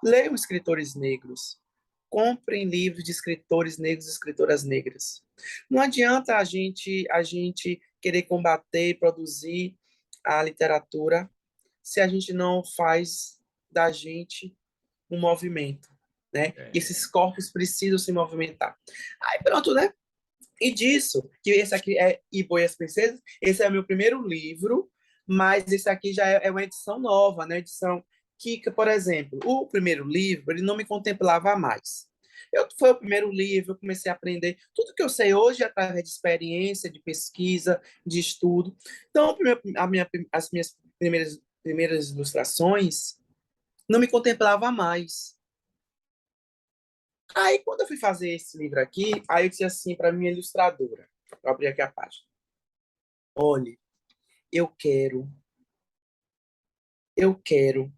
leiam escritores negros, comprem livros de escritores negros e escritoras negras. Não adianta a gente querer combater e produzir a literatura se a gente não faz da gente um movimento, né? Esses corpos precisam se movimentar. Aí pronto, né? E disso, que esse aqui é E Boi e as Princesas, esse é o meu primeiro livro, mas esse aqui já é uma edição nova, né? Edição que, por exemplo, o primeiro livro, ele não me contemplava mais. Foi o primeiro livro, eu comecei a aprender tudo que eu sei hoje é através de experiência, de pesquisa, de estudo. Então, as minhas primeiras ilustrações não me contemplava mais. Aí, quando eu fui fazer esse livro aqui, aí eu disse assim para minha ilustradora, eu abri aqui a página, olhe, eu quero, eu quero,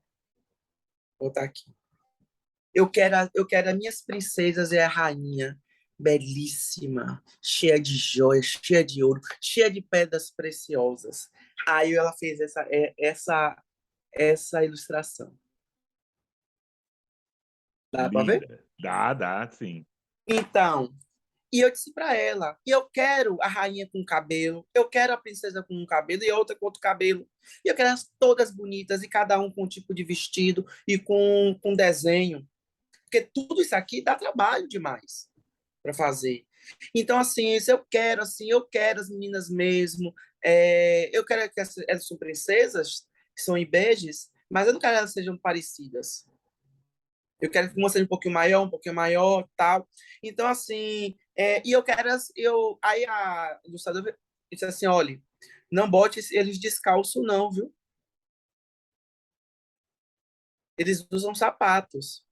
vou botar aqui, eu quero as minhas princesas e a rainha, belíssima, cheia de joias, cheia de ouro, cheia de pedras preciosas. Aí ela fez essa ilustração. Dá para ver? Linda. Dá, sim. Então, e eu disse para ela, e eu quero a rainha com cabelo, eu quero a princesa com um cabelo e a outra com outro cabelo. E eu quero elas todas bonitas e cada um com um tipo de vestido e com desenho. Porque tudo isso aqui dá trabalho demais para fazer. Então, assim, se eu quero, assim, eu quero as meninas mesmo. Eu quero que elas são princesas, que são em beges, mas eu não quero que elas sejam parecidas. Eu quero que uma seja um pouquinho maior, tal. Então, assim, e eu quero, aí a ilustradora disse assim, olha, não bote eles descalço não, viu? Eles usam sapatos,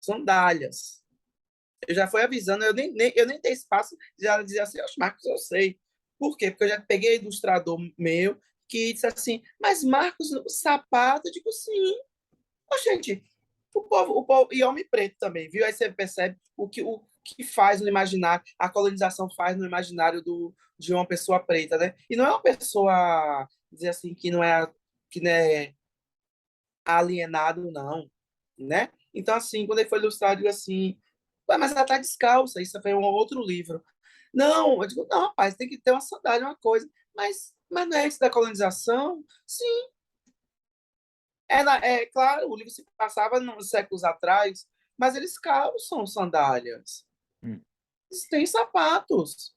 sandálias. Eu já fui avisando, eu nem dei espaço, ela dizia assim, os Marcos, eu sei. Por quê? Porque eu já peguei ilustrador meu que disse assim, mas Marcos, o sapato, eu digo, sim. Ô, gente, o povo, e homem preto também, viu? Aí você percebe o que faz no imaginário, a colonização faz no imaginário de uma pessoa preta, né? E não é uma pessoa, dizer assim, que não é alienado, não, né? Então, assim, quando ele foi ilustrado, eu digo assim, "Ué, mas ela tá descalça, isso foi um outro livro. Não, eu digo, não, rapaz, tem que ter uma sandália, uma coisa. Mas não é isso da colonização? Sim, é claro, o livro se passava nos séculos atrás, mas eles calçam sandálias. Hum, Eles têm sapatos.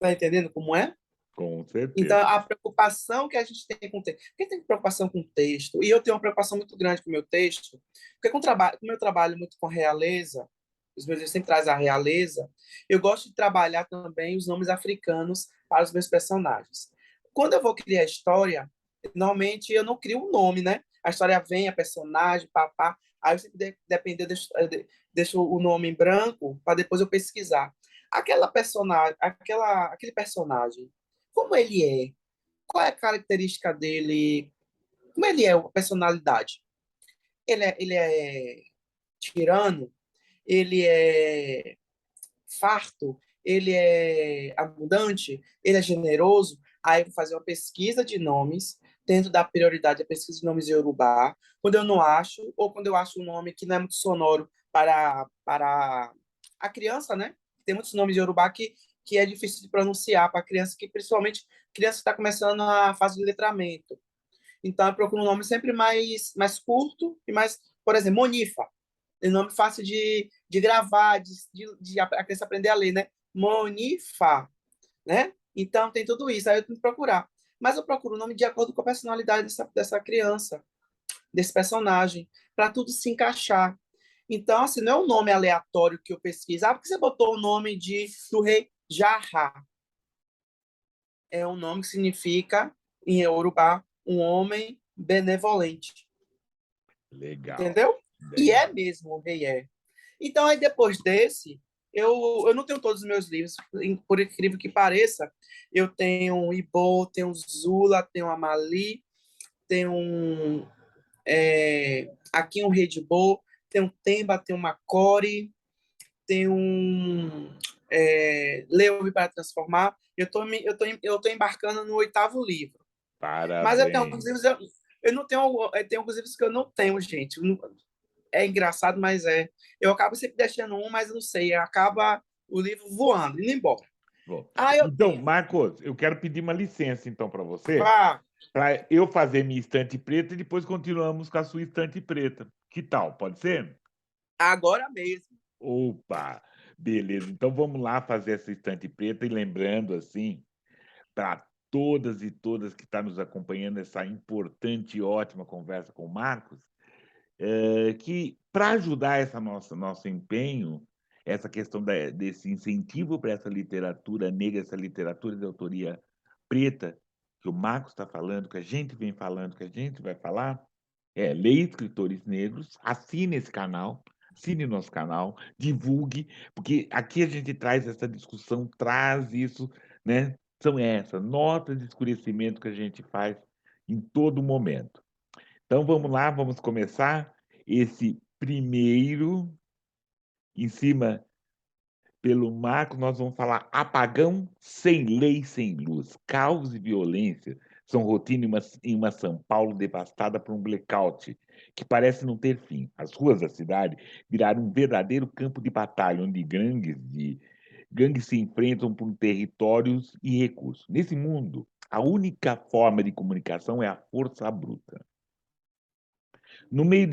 Tá entendendo como é? com Então, certeza. a preocupação que a gente tem com o texto. Quem tem preocupação com o texto? E eu tenho uma preocupação muito grande com o meu texto, porque como eu trabalho muito com realeza, os meus livros sempre trazem a realeza, eu gosto de trabalhar também os nomes africanos para os meus personagens. Quando eu vou criar a história, normalmente eu não crio um nome, né? A história vem, a personagem, papá. Aí eu sempre, depender, deixo o nome em branco para depois eu pesquisar. Aquele personagem, como ele é? Qual é a característica dele? Como ele é, a personalidade? Ele é tirano? Ele é farto? Ele é abundante? Ele é generoso? Aí eu vou fazer uma pesquisa de nomes, dentro da prioridade a pesquisa de nomes em Yorubá, quando eu não acho, ou quando eu acho um nome que não é muito sonoro para a criança, né? Tem muitos nomes de Yorubá que é difícil de pronunciar para criança, que principalmente criança que está começando a fase de letramento. Então, eu procuro um nome sempre mais curto e mais, por exemplo, Monifa. É um nome fácil de gravar, de a criança aprender a ler, né? Monifa, né? Então, tem tudo isso. Aí eu tenho que procurar. Mas eu procuro o nome de acordo com a personalidade dessa criança, desse personagem, para tudo se encaixar. Então, assim, não é um nome aleatório que eu pesquiso. Ah, porque você botou o nome do rei Jarra? É um nome que significa, em Yorubá, um homem benevolente. Legal. Entendeu? E Legal. é mesmo, o rei é. Então, aí depois desse, eu não tenho todos os meus livros, por incrível que pareça. Eu tenho um Ibo, tenho um Zula, tenho um Amali, tenho aqui um Redibo, tenho um Temba, tenho um Macore, tenho um Leuve para Transformar. Eu tô embarcando no 8º livro. Mas eu tenho alguns Parabéns. livros, eu não tenho, eu tenho alguns livros que eu não tenho, gente. É engraçado, mas é. Eu acabo sempre deixando um, mas eu não sei, acaba o livro voando, indo embora. Bom, Ah, eu então, tenho. Marcos, eu quero pedir uma licença então para você, Ah, para eu fazer minha estante preta e depois continuamos com a sua estante preta. Que tal? Pode ser? agora mesmo. Opa, beleza. Então vamos lá fazer essa estante preta e lembrando assim, para todas e todas que estão nos acompanhando essa importante e ótima conversa com o Marcos, que, para ajudar esse nosso empenho, essa questão desse incentivo para essa literatura negra, essa literatura de autoria preta, que o Marcos está falando, que a gente vem falando, que a gente vai falar, leia escritores negros, assine esse canal, assine nosso canal, divulgue, porque aqui a gente traz essa discussão, traz isso, né? São essas notas de escurecimento que a gente faz em todo momento. Então vamos lá, vamos começar esse primeiro, em cima pelo Marco, nós vamos falar apagão sem lei, sem luz. Caos e violência são rotina em uma São Paulo devastada por um blackout que parece não ter fim. As ruas da cidade viraram um verdadeiro campo de batalha, onde gangues se enfrentam por territórios e recursos. Nesse mundo, a única forma de comunicação é a força bruta. No meio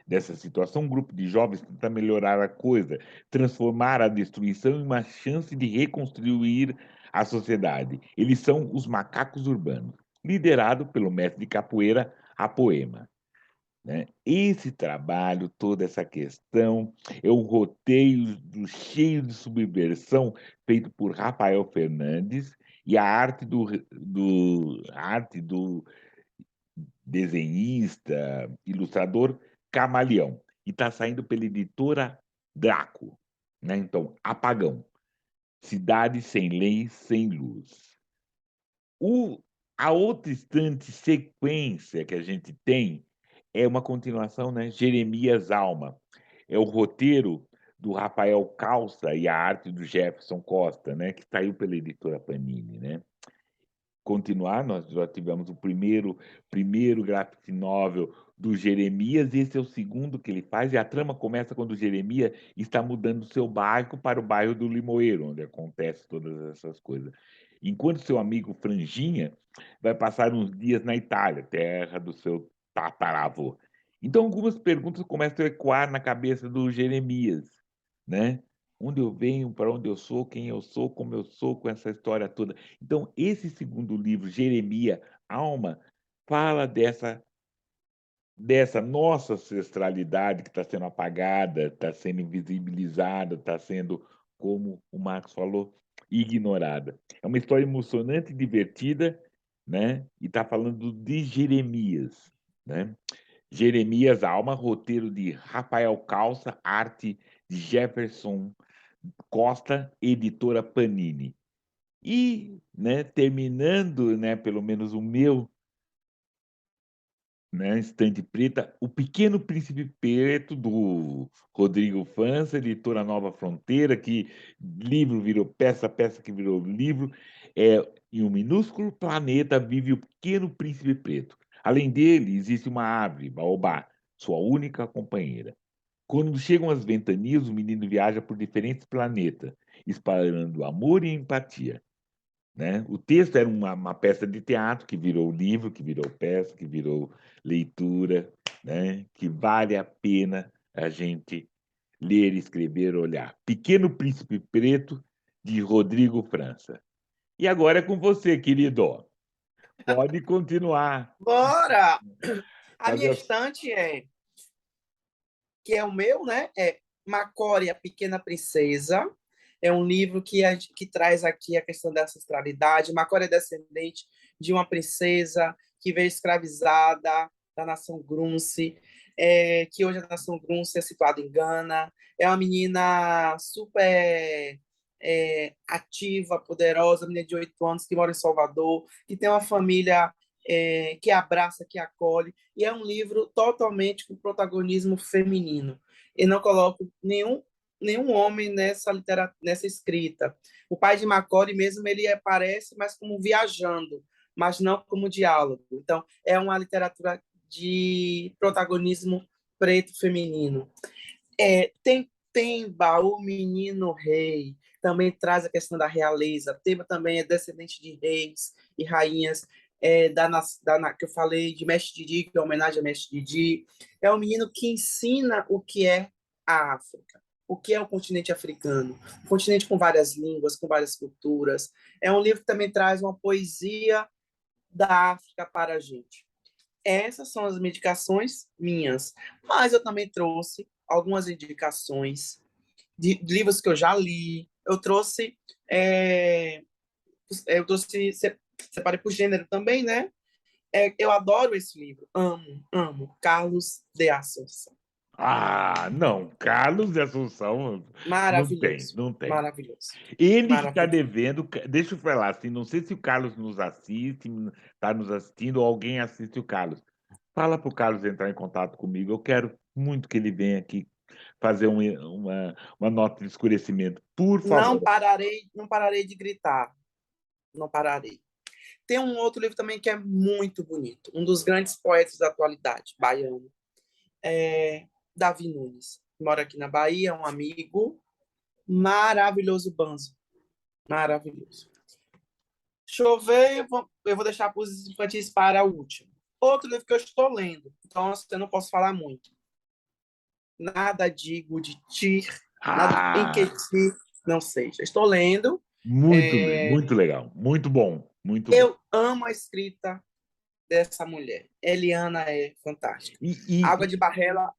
dessa situação, um grupo de jovens tenta melhorar a coisa, transformar a destruição em uma chance de reconstruir a sociedade. Eles são os macacos urbanos, liderado pelo mestre de capoeira Apoema. Né? Esse trabalho, toda essa questão, é um roteiro cheio de subversão feito por Rafael Fernandes e a arte do desenhista, ilustrador Camaleão. E está saindo pela editora Draco. Né? Então, Apagão. Cidade sem lei, sem luz. A outra instante sequência que a gente tem é uma continuação, né? Jeremias Alma. É o roteiro do Rafael Calça e a arte do Jefferson Costa, né? Que saiu pela editora Panini, né? Continuar, nós já tivemos o primeiro graphic novel do Jeremias, esse é o segundo que ele faz, e a trama começa quando o Jeremias está mudando seu bairro para o bairro do Limoeiro, onde acontece todas essas coisas. Enquanto seu amigo Franjinha vai passar uns dias na Itália, terra do seu tataravô. Então, algumas perguntas começam a ecoar na cabeça do Jeremias, né? Onde eu venho, para onde eu sou, quem eu sou, como eu sou, com essa história toda. Então, esse segundo livro, Jeremias, Alma, fala dessa nossa ancestralidade que está sendo apagada, está sendo invisibilizada, está sendo, como o Marcos falou, ignorada. É uma história emocionante e divertida, né? E está falando de Jeremias, né? Jeremias Alma, roteiro de Rafael Calça, arte de Jefferson Costa, editora Panini. E, né, terminando, né, pelo menos o meu, né, Estante Preta, O Pequeno Príncipe Preto, do Rodrigo França, editora Nova Fronteira, que livro virou peça, peça que virou livro. Em um minúsculo planeta vive o Pequeno Príncipe Preto. Além dele, existe uma árvore, Baobá, sua única companheira. Quando chegam as ventanias, o menino viaja por diferentes planetas, espalhando amor e empatia. Né? O texto era uma peça de teatro que virou livro, que virou peça, que virou leitura, né? Que vale a pena a gente ler, escrever, olhar. Pequeno Príncipe Preto, de Rodrigo França. E agora é com você, querido. Pode continuar. Bora! A minha Fazer estante que é o meu, né? É Macore, a Pequena Princesa. É um livro que traz aqui a questão da ancestralidade. Macore é descendente de uma princesa que veio escravizada da nação Grunce, que hoje a nação Grunce é situada em Gana. É uma menina super ativa, poderosa, menina de 8 anos que mora em Salvador, que tem uma família que abraça, que acolhe, e é um livro totalmente com protagonismo feminino. E não coloco nenhum homem nessa escrita. O pai de Macaulay mesmo ele aparece, mas como viajando, mas não como diálogo. Então, é uma literatura de protagonismo preto feminino. Tem Temba, o menino rei, também traz a questão da realeza. Temba também é descendente de reis e rainhas, que eu falei, de Mestre Didi, que é homenagem a Mestre Didi. É um menino que ensina o que é a África, o que é o continente africano, um continente com várias línguas, com várias culturas. É um livro que também traz uma poesia da África para a gente. essas são as indicações minhas. Mas eu também trouxe algumas indicações de livros que eu já li. Eu trouxe, separei por gênero também, né? Eu adoro esse livro, amo, amo. Carlos de Assunção. Ah, não, Carlos de Assunção não tem, Maravilhoso, não tem. maravilhoso, Ele que está maravilhoso. devendo, deixa eu falar assim, não sei se o Carlos nos assiste, está nos assistindo, ou alguém assiste o Carlos. Fala para o Carlos entrar em contato comigo, eu quero muito que ele venha aqui fazer uma nota de escurecimento, por Não favor. pararei, não pararei de gritar, não pararei. Tem um outro livro também que é muito bonito, um dos grandes poetas da atualidade, baiano, é Davi Nunes. Mora aqui na Bahia, é um amigo maravilhoso, Banzo, maravilhoso. Chover, eu vou deixar para os infantis para o último. Outro livro que eu estou lendo, então eu não posso falar muito. Nada digo de ti, nada em que Ah, ti não seja. Estou lendo. muito legal, muito bom, muito bom. Eu amo a escrita dessa mulher. Eliana é fantástica. E, e, Água de Barrela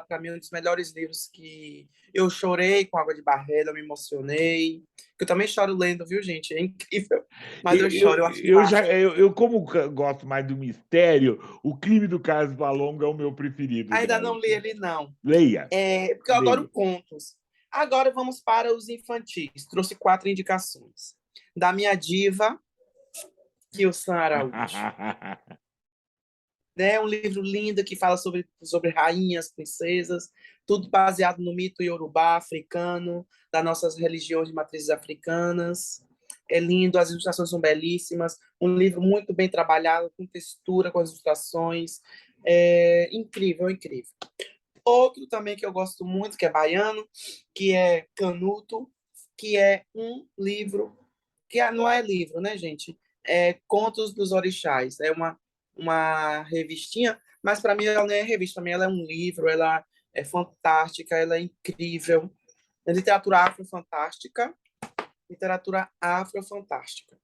para mim é um dos melhores livros que eu chorei com Água de Barrela, eu me emocionei. Eu também choro lendo, viu, gente? É incrível. Mas eu choro, eu acho fantástico. eu como gosto mais do mistério, o Crime do Carlos Valongo é o meu preferido Ainda dela. não li ele, não. Leia, Porque eu adoro leia. contos. Agora vamos para os infantis. Trouxe 4 indicações. Da minha diva, Kilsan Araújo. Né? Um livro lindo que fala sobre rainhas, princesas, tudo baseado no mito iorubá africano, das nossas religiões de matrizes africanas. É lindo, as ilustrações são belíssimas, um livro muito bem trabalhado, com textura, com as ilustrações. É incrível, incrível. Outro também que eu gosto muito, que é baiano, que é Canuto, que é um livro, não é livro, né, gente? É Contos dos Orixás. É uma revistinha, mas para mim ela não é revista, para mim ela é um livro, ela é fantástica, ela é incrível. É literatura afrofantástica, literatura afrofantástica.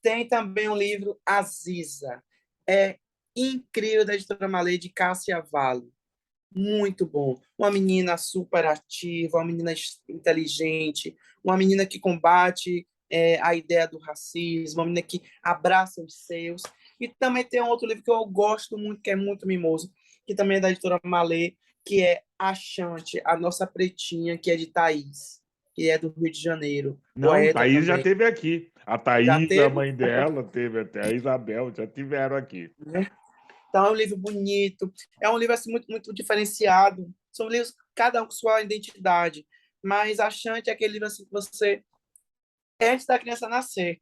Tem também um livro Aziza, é incrível, da editora Malê, de Cássia Vale. Muito bom. Uma menina super ativa, uma menina inteligente, uma menina que combate a ideia do racismo, uma menina que abraça os seus. E também tem um outro livro que eu gosto muito, que é muito mimoso, que também é da editora Malê, que é A Chante, a nossa pretinha, que é de Thaís, que é do Rio de Janeiro, Não, poeta Thaís já também. teve aqui. A Já Thaís, a teve? mãe dela, teve até a Isabel, já tiveram aqui. Né? Então, é um livro bonito, é um livro assim, muito, muito diferenciado. São livros, cada um com sua identidade. Mas a Chante é aquele livro assim, que você, antes da criança nascer,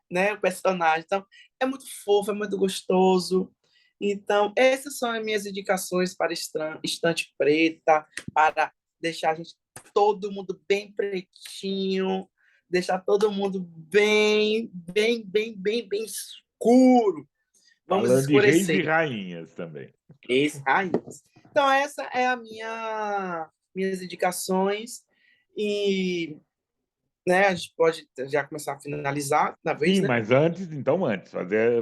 né? O personagem. Então, é muito fofo, é muito gostoso. Então, essas são as minhas indicações para Estante Preta, para deixar a gente, todo mundo bem pretinho, deixar todo mundo bem, bem, bem, bem, bem escuro. Vamos Falando de reis e escurecer. rainhas também. Ex-rainhas. Então, essa é a minhas indicações. E, né, a gente pode já começar a finalizar na vez, Sim, né? mas antes, então antes,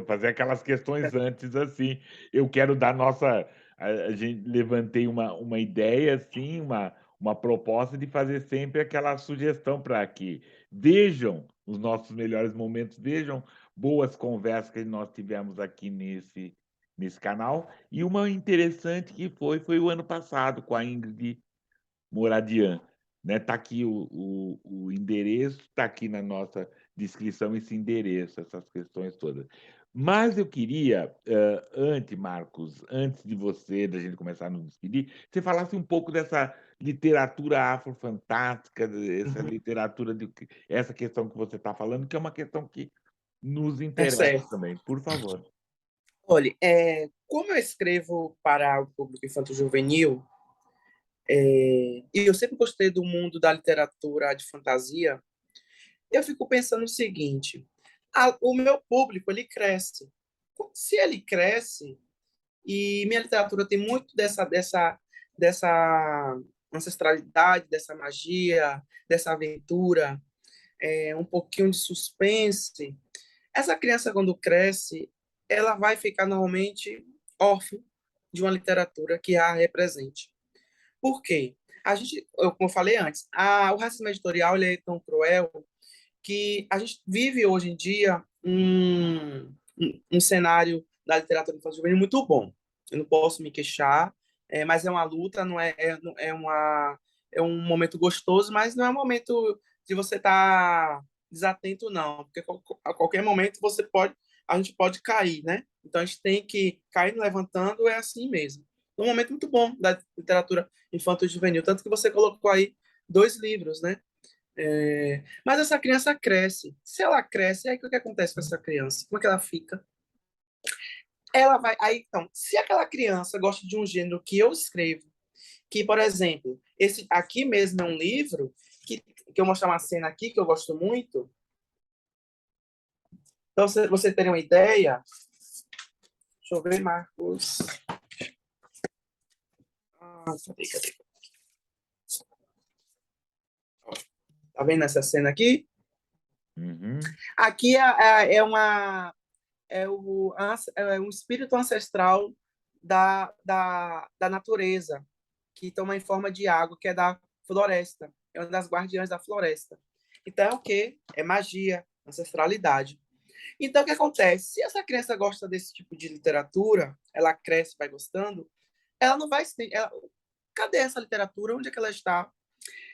fazer aquelas questões antes, assim. Eu quero dar nossa. A gente levantei uma ideia, assim, uma proposta de fazer sempre aquela sugestão para que vejam os nossos melhores momentos, vejam boas conversas que nós tivemos aqui nesse canal. E uma interessante que foi o ano passado, com a Ingrid Moradian, né? Tá aqui o endereço, está aqui na nossa descrição esse endereço, essas questões todas. Mas eu queria, antes, Marcos, antes de você, da gente começar a nos despedir, você falasse um pouco dessa literatura afrofantástica, essa Uhum. literatura, essa questão que você está falando, que é uma questão que nos É interessa certo. também, por favor. Olha, como eu escrevo para o público infanto-juvenil, e eu sempre gostei do mundo da literatura de fantasia, eu fico pensando o seguinte: o meu público ele cresce. Se ele cresce, e minha literatura tem muito dessa ancestralidade, dessa magia, dessa aventura, um pouquinho de suspense. Essa criança, quando cresce, ela vai ficar normalmente órfã de uma literatura que a represente. Por quê? Como eu falei antes, o racismo editorial ele é tão cruel que a gente vive hoje em dia um cenário da literatura infantil juvenil muito bom. Eu não posso me queixar, mas é uma luta, não é, é um momento gostoso, mas não é um momento de você estar desatento, não, porque a qualquer momento a gente pode cair, né? Então a gente tem que cair levantando, é assim mesmo. É um momento muito bom da literatura infantil juvenil, tanto que você colocou aí 2 livros, né? Mas essa criança cresce. Se ela cresce, aí o que acontece com essa criança? Como é que ela fica? Ela vai. Aí, então, se aquela criança gosta de um gênero que eu escrevo, que, por exemplo, esse aqui mesmo é um livro, que eu vou mostrar uma cena aqui que eu gosto muito. Então, se você ter uma ideia. Deixa eu ver, Marcos. Cadê? Tá vendo essa cena aqui? Uhum. Aqui é um espírito ancestral da natureza, que toma em forma de água, que é da floresta, é uma das guardiãs da floresta. Então, é o quê? É magia, ancestralidade. Então, o que acontece? Se essa criança gosta desse tipo de literatura, ela cresce, vai gostando, ela não vai... Cadê essa literatura? Onde é que ela está?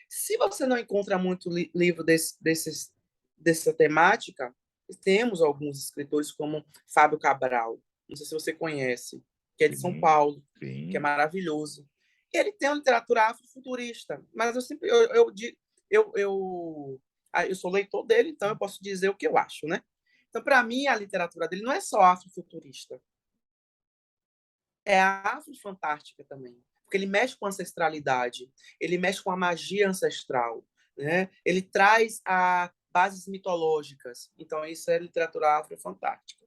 Se você não encontra muito livro dessa temática, temos alguns escritores como Fábio Cabral, não sei se você conhece, que é de São Sim, Paulo, que é sim. maravilhoso. Ele tem uma literatura afrofuturista, mas eu sou leitor dele, então eu posso dizer o que eu acho, né? Então, para mim, a literatura dele não é só afrofuturista, é afrofantástica também, porque ele mexe com a ancestralidade, ele mexe com a magia ancestral, né? Ele traz bases mitológicas. Então, isso é literatura afrofantástica.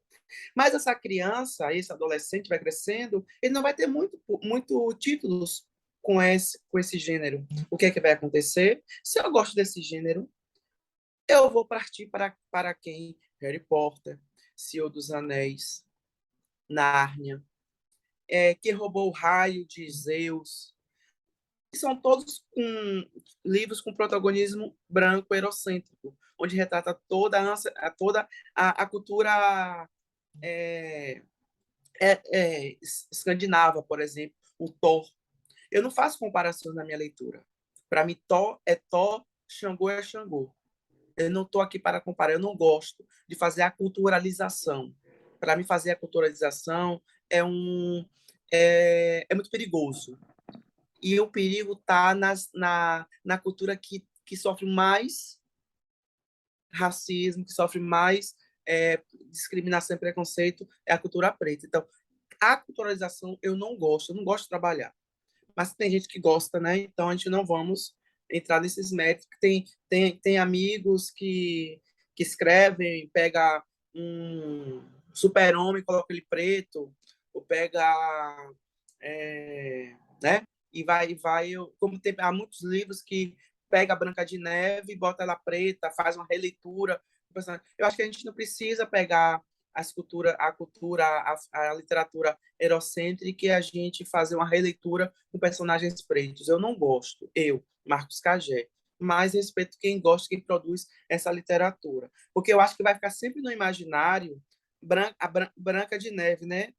Mas essa criança, esse adolescente vai crescendo, ele não vai ter muito títulos com esse gênero. O que é que vai acontecer? Se eu gosto desse gênero, eu vou partir para quem? Harry Potter, Senhor dos Anéis, Nárnia, Quem Roubou o Raio de Zeus. São todos livros com protagonismo branco eurocêntrico, onde retrata toda a cultura é, escandinava, por exemplo, o Thor. Eu não faço comparações na minha leitura. Para mim, Thor é Thor, Xangô é Xangô. Eu não estou aqui para comparar, eu não gosto de fazer a culturalização. Para mim, fazer a culturalização é muito perigoso. E o perigo está na cultura que sofre mais racismo, que sofre mais discriminação e preconceito, é a cultura preta. Então, a culturalização eu não gosto de trabalhar. Mas tem gente que gosta, né? Então a gente não vamos entrar nesses méritos. Tem amigos que escrevem, pega um super-homem, coloca ele preto, ou pega, né? Como há muitos livros que pega a Branca de Neve, bota ela preta, faz uma releitura. Eu acho que a gente não precisa pegar a literatura eurocêntrica e a gente fazer uma releitura com personagens pretos. Eu não gosto, Marcos Cagé, mas respeito quem gosta, quem produz essa literatura. Porque eu acho que vai ficar sempre no imaginário Branca de Neve, né?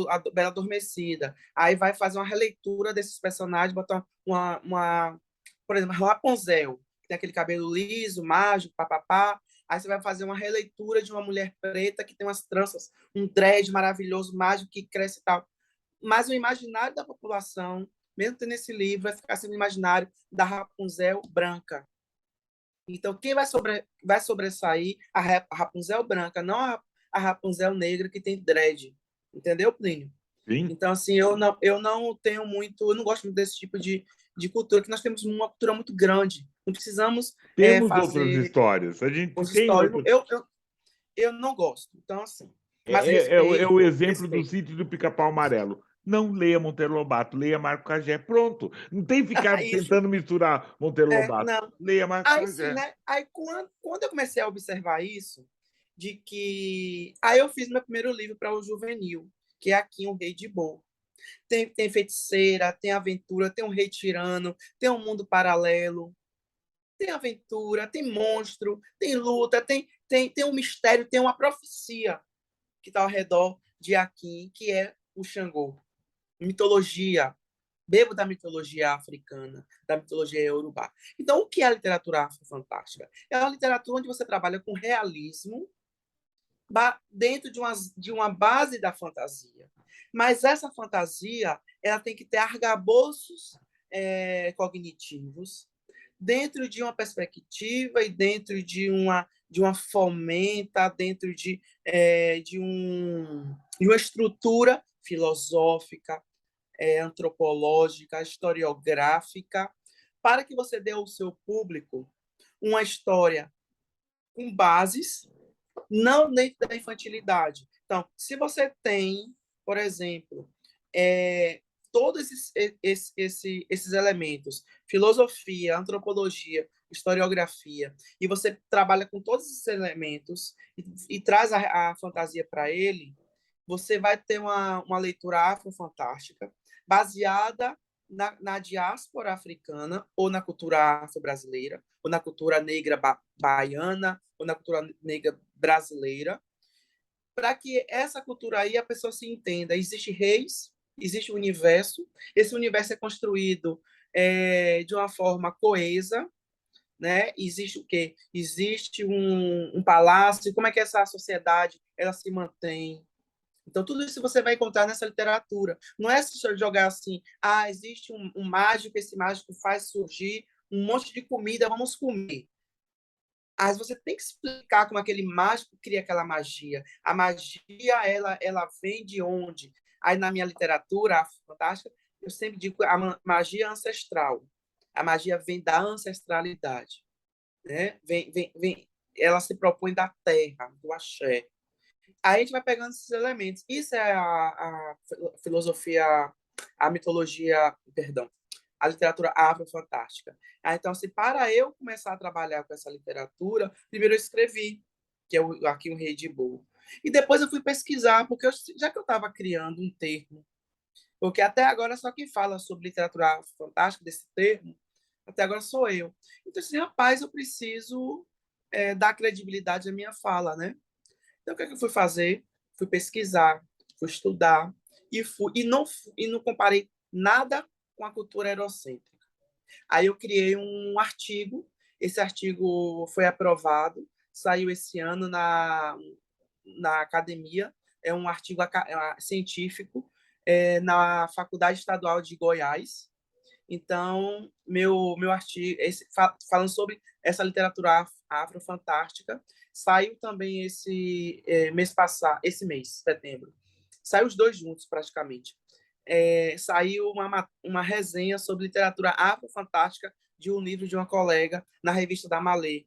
A Bela Adormecida. Aí vai fazer uma releitura desses personagens, botar por exemplo, Rapunzel, que tem aquele cabelo liso, mágico, papapá. Aí você vai fazer uma releitura de uma mulher preta que tem umas tranças, um dread maravilhoso, mágico, que cresce e tal. Mas o imaginário da população, mesmo tendo esse livro, vai ficar sendo o imaginário da Rapunzel branca. Então, quem vai sobressair a Rapunzel branca, não a Rapunzel negra que tem dread. Entendeu, Plínio? Sim. Então, assim, eu não tenho muito, eu não gosto muito desse tipo de cultura, que nós temos uma cultura muito grande. Não precisamos Temos outras fazer histórias. A gente os tem históricos. outras. Eu não gosto. Então, assim, mas É o respeito, exemplo do respeito. Sítio do Pica-Pau Amarelo. Não leia Monteiro Lobato, leia Marco Cagé. Pronto. Não tem que ficar Isso, tentando misturar Monteiro Lobato. não. Leia Marco Aí sim, Cagé. né? Aí quando eu comecei a observar isso, de que... Aí eu fiz meu primeiro livro para o juvenil, que é Aqui um Rei de Boa. Tem feiticeira, tem aventura, tem um rei tirano, tem um mundo paralelo, tem aventura, tem monstro, tem luta, tem um mistério, tem uma profecia que está ao redor de Akin, que é o Xangô. Mitologia. Bebo da mitologia africana, da mitologia iorubá. Então, o que é a literatura afrofantástica? É uma literatura onde você trabalha com realismo dentro de uma base da fantasia. Mas essa fantasia ela tem que ter arcabouços cognitivos dentro de uma perspectiva e dentro de uma fomenta, dentro de uma estrutura filosófica, antropológica, historiográfica, para que você dê ao seu público uma história com bases, não dentro da infantilidade. Então, se você tem, por exemplo, todos esses elementos, filosofia, antropologia, historiografia, e você trabalha com todos esses elementos e traz a fantasia para ele, você vai ter uma leitura afrofantástica baseada na diáspora africana, ou na cultura afro-brasileira, ou na cultura negra baiana, ou na cultura negra brasileira, para que essa cultura aí a pessoa se entenda. Existe reis, existe o universo, esse universo é construído de uma forma coesa, né? Existe o quê? Existe um palácio, como é que essa sociedade ela se mantém. Então, tudo isso você vai encontrar nessa literatura. Não é só jogar assim, existe um mágico, esse mágico faz surgir um monte de comida, vamos comer. Mas você tem que explicar como aquele mágico cria aquela magia. A magia, ela vem de onde? Aí, na minha literatura fantástica, eu sempre digo a magia ancestral. A magia vem da ancestralidade. Né? Ela se propõe da terra, do axé. Aí a gente vai pegando esses elementos. Isso é a filosofia, a mitologia, perdão, a literatura afrofantástica. Então, assim, para eu começar a trabalhar com essa literatura, primeiro eu escrevi, que é Aqui um Rei de Boa. E depois eu fui pesquisar, porque já que eu estava criando um termo, porque até agora só quem fala sobre literatura afrofantástica, desse termo, até agora sou eu. Então, assim, rapaz, eu preciso dar credibilidade à minha fala, né? Então, o que é que eu fui fazer? Fui pesquisar, fui estudar e não comparei nada com a cultura eurocêntrica. Aí eu criei um artigo, esse artigo foi aprovado, saiu esse ano na academia, é um artigo científico na Faculdade Estadual de Goiás. Então, meu artigo, falando sobre essa literatura afrofantástica, saiu também mês passado, esse mês, setembro. Saiu os dois juntos, praticamente. Saiu uma resenha sobre literatura afrofantástica de um livro de uma colega na revista da Malê,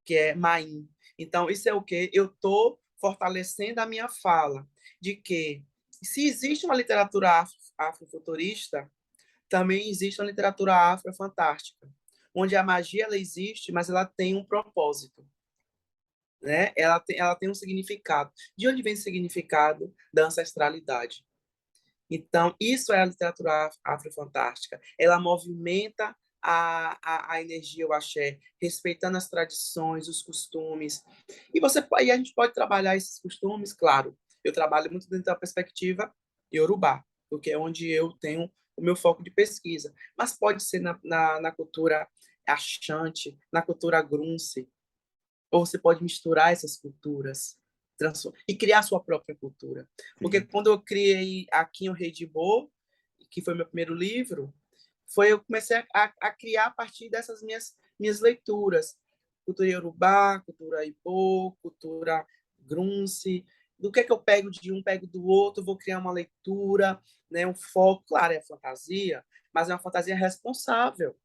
que é Maim. Então, isso é o quê? Eu estou fortalecendo a minha fala de que, se existe uma literatura afrofuturista, também existe uma literatura afrofantástica, onde a magia ela existe, mas ela tem um propósito. Né? Ela tem um significado. De onde vem o significado da ancestralidade? Então, isso é a literatura afrofantástica. Ela movimenta a energia, o axé, respeitando as tradições, os costumes. E a gente pode trabalhar esses costumes, claro. Eu trabalho muito dentro da perspectiva iorubá, porque é onde eu tenho o meu foco de pesquisa. Mas pode ser na cultura Axante, na cultura Grunce, ou você pode misturar essas culturas e criar sua própria cultura. Porque Sim. quando eu criei Aqui o Rei de Bo, que foi meu primeiro livro, eu comecei a criar a partir dessas minhas leituras. Cultura Yorubá, cultura Ibo, cultura Grunce. Do que eu pego de um, pego do outro, vou criar uma leitura, né, um foco. Claro, é fantasia, mas é uma fantasia responsável.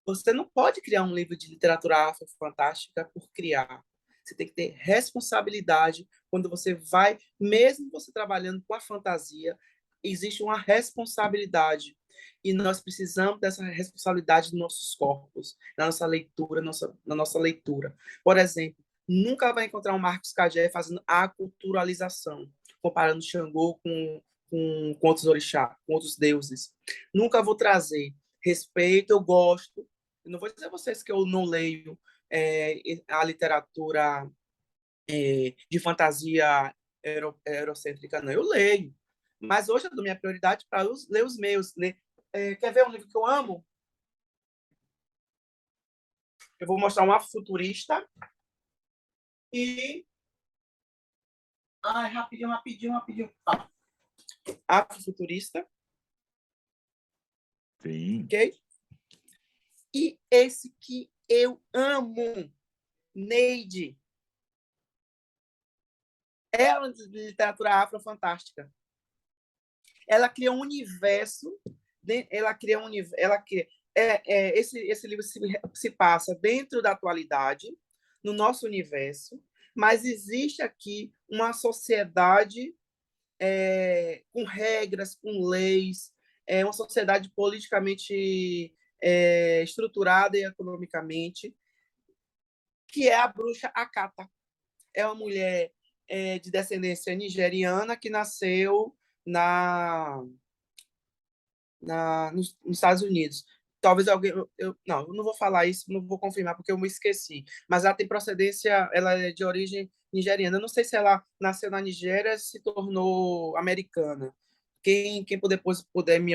Você não pode criar um livro de literatura afrofantástica por criar. Você tem que ter responsabilidade quando você vai, mesmo você trabalhando com a fantasia, existe uma responsabilidade. E nós precisamos dessa responsabilidade nos nossos corpos, na nossa leitura, na nossa leitura. Por exemplo, Nunca vai encontrar um Marcos Cagé fazendo aculturalização, comparando Xangô com outros orixás, com outros deuses. Nunca vou trazer respeito, eu gosto. Eu não vou dizer a vocês que eu não leio a literatura de fantasia eurocêntrica, não. Eu leio. Mas hoje eu dou minha prioridade para ler os meus. Né? Quer ver um livro que eu amo? Eu vou mostrar um afrofuturista e... Ai, rapidinho. Afrofuturista. Sim. Ok? E esse que eu amo, Neide. É uma literatura afrofantástica. Ela cria um universo, esse livro se passa dentro da atualidade, no nosso universo, mas existe aqui uma sociedade com regras, com leis, uma sociedade politicamente estruturada e economicamente, que é a bruxa Akata. É uma mulher de descendência nigeriana que nasceu nos Estados Unidos. Talvez alguém. Eu não vou falar isso, não vou confirmar, porque eu me esqueci. Mas ela tem procedência, ela é de origem nigeriana. Eu não sei se ela nasceu na Nigéria e se tornou americana. Quem depois puder me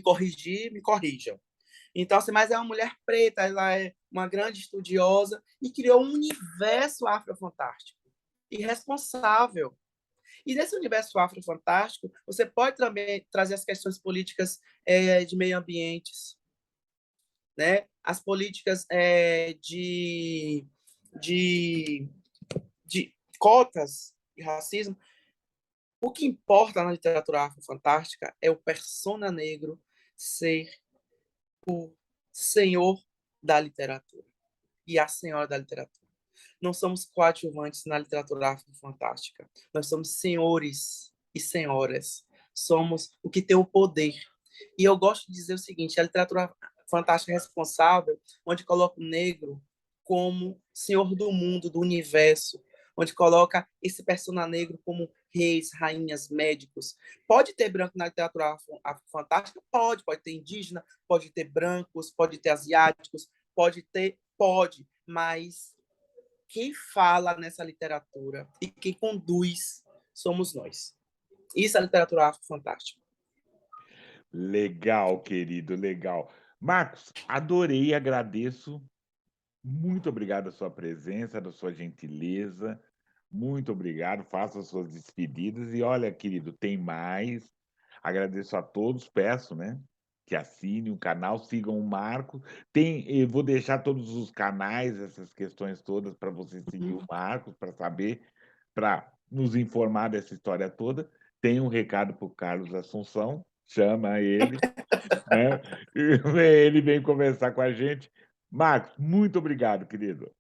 corrigir, me corrijam. Então, assim, mas é uma mulher preta, ela é uma grande estudiosa e criou um universo afrofantástico e responsável. E nesse universo afrofantástico, você pode também trazer as questões políticas de meio ambiente, né? As políticas de, de cotas e racismo. O que importa na literatura afrofantástica é o persona negro ser o senhor da literatura e a senhora da literatura. Não somos coadjuvantes na literatura fantástica. Nós somos senhores e senhoras. Somos o que tem o poder. E eu gosto de dizer o seguinte, a literatura fantástica é responsável, onde coloca o negro como senhor do mundo, do universo, onde coloca esse personagem negro como reis, rainhas, médicos. Pode ter branco na literatura fantástica? Pode ter indígena, pode ter brancos, pode ter asiáticos, pode, mas quem fala nessa literatura e quem conduz somos nós. Isso é a literatura afrofantástica. Legal, querido, legal. Marcos, adorei, agradeço. Muito obrigado a sua presença, da sua gentileza. Muito obrigado. Faça as suas despedidas. E olha, querido, tem mais. Agradeço a todos. Peço, né, que assinem o canal, sigam o Marcos. Eu vou deixar todos os canais, essas questões todas, para você seguir o Marcos, para saber, para nos informar dessa história toda. Tem um recado para o Carlos Assunção. Chama ele, né? Ele vem conversar com a gente. Marcos, muito obrigado, querido.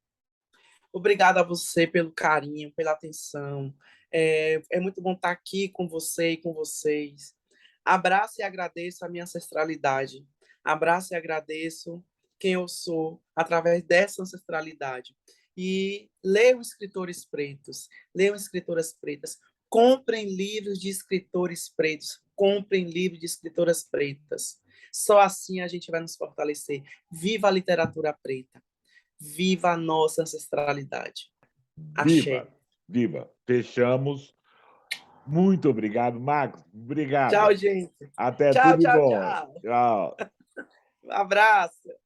Obrigado a você pelo carinho, pela atenção. É muito bom estar aqui com você e com vocês. Abraço e agradeço a minha ancestralidade. Abraço e agradeço quem eu sou através dessa ancestralidade. E leiam escritores pretos, leiam escritoras pretas. Comprem livros de escritores pretos, comprem livros de escritoras pretas. Só assim a gente vai nos fortalecer. Viva a literatura preta! Viva a nossa ancestralidade. Viva, Axé. viva. Fechamos. Muito obrigado, Marcos. Obrigado. Tchau, gente. Até Tchau, tudo de tchau, bom. tchau. Tchau. Um abraço.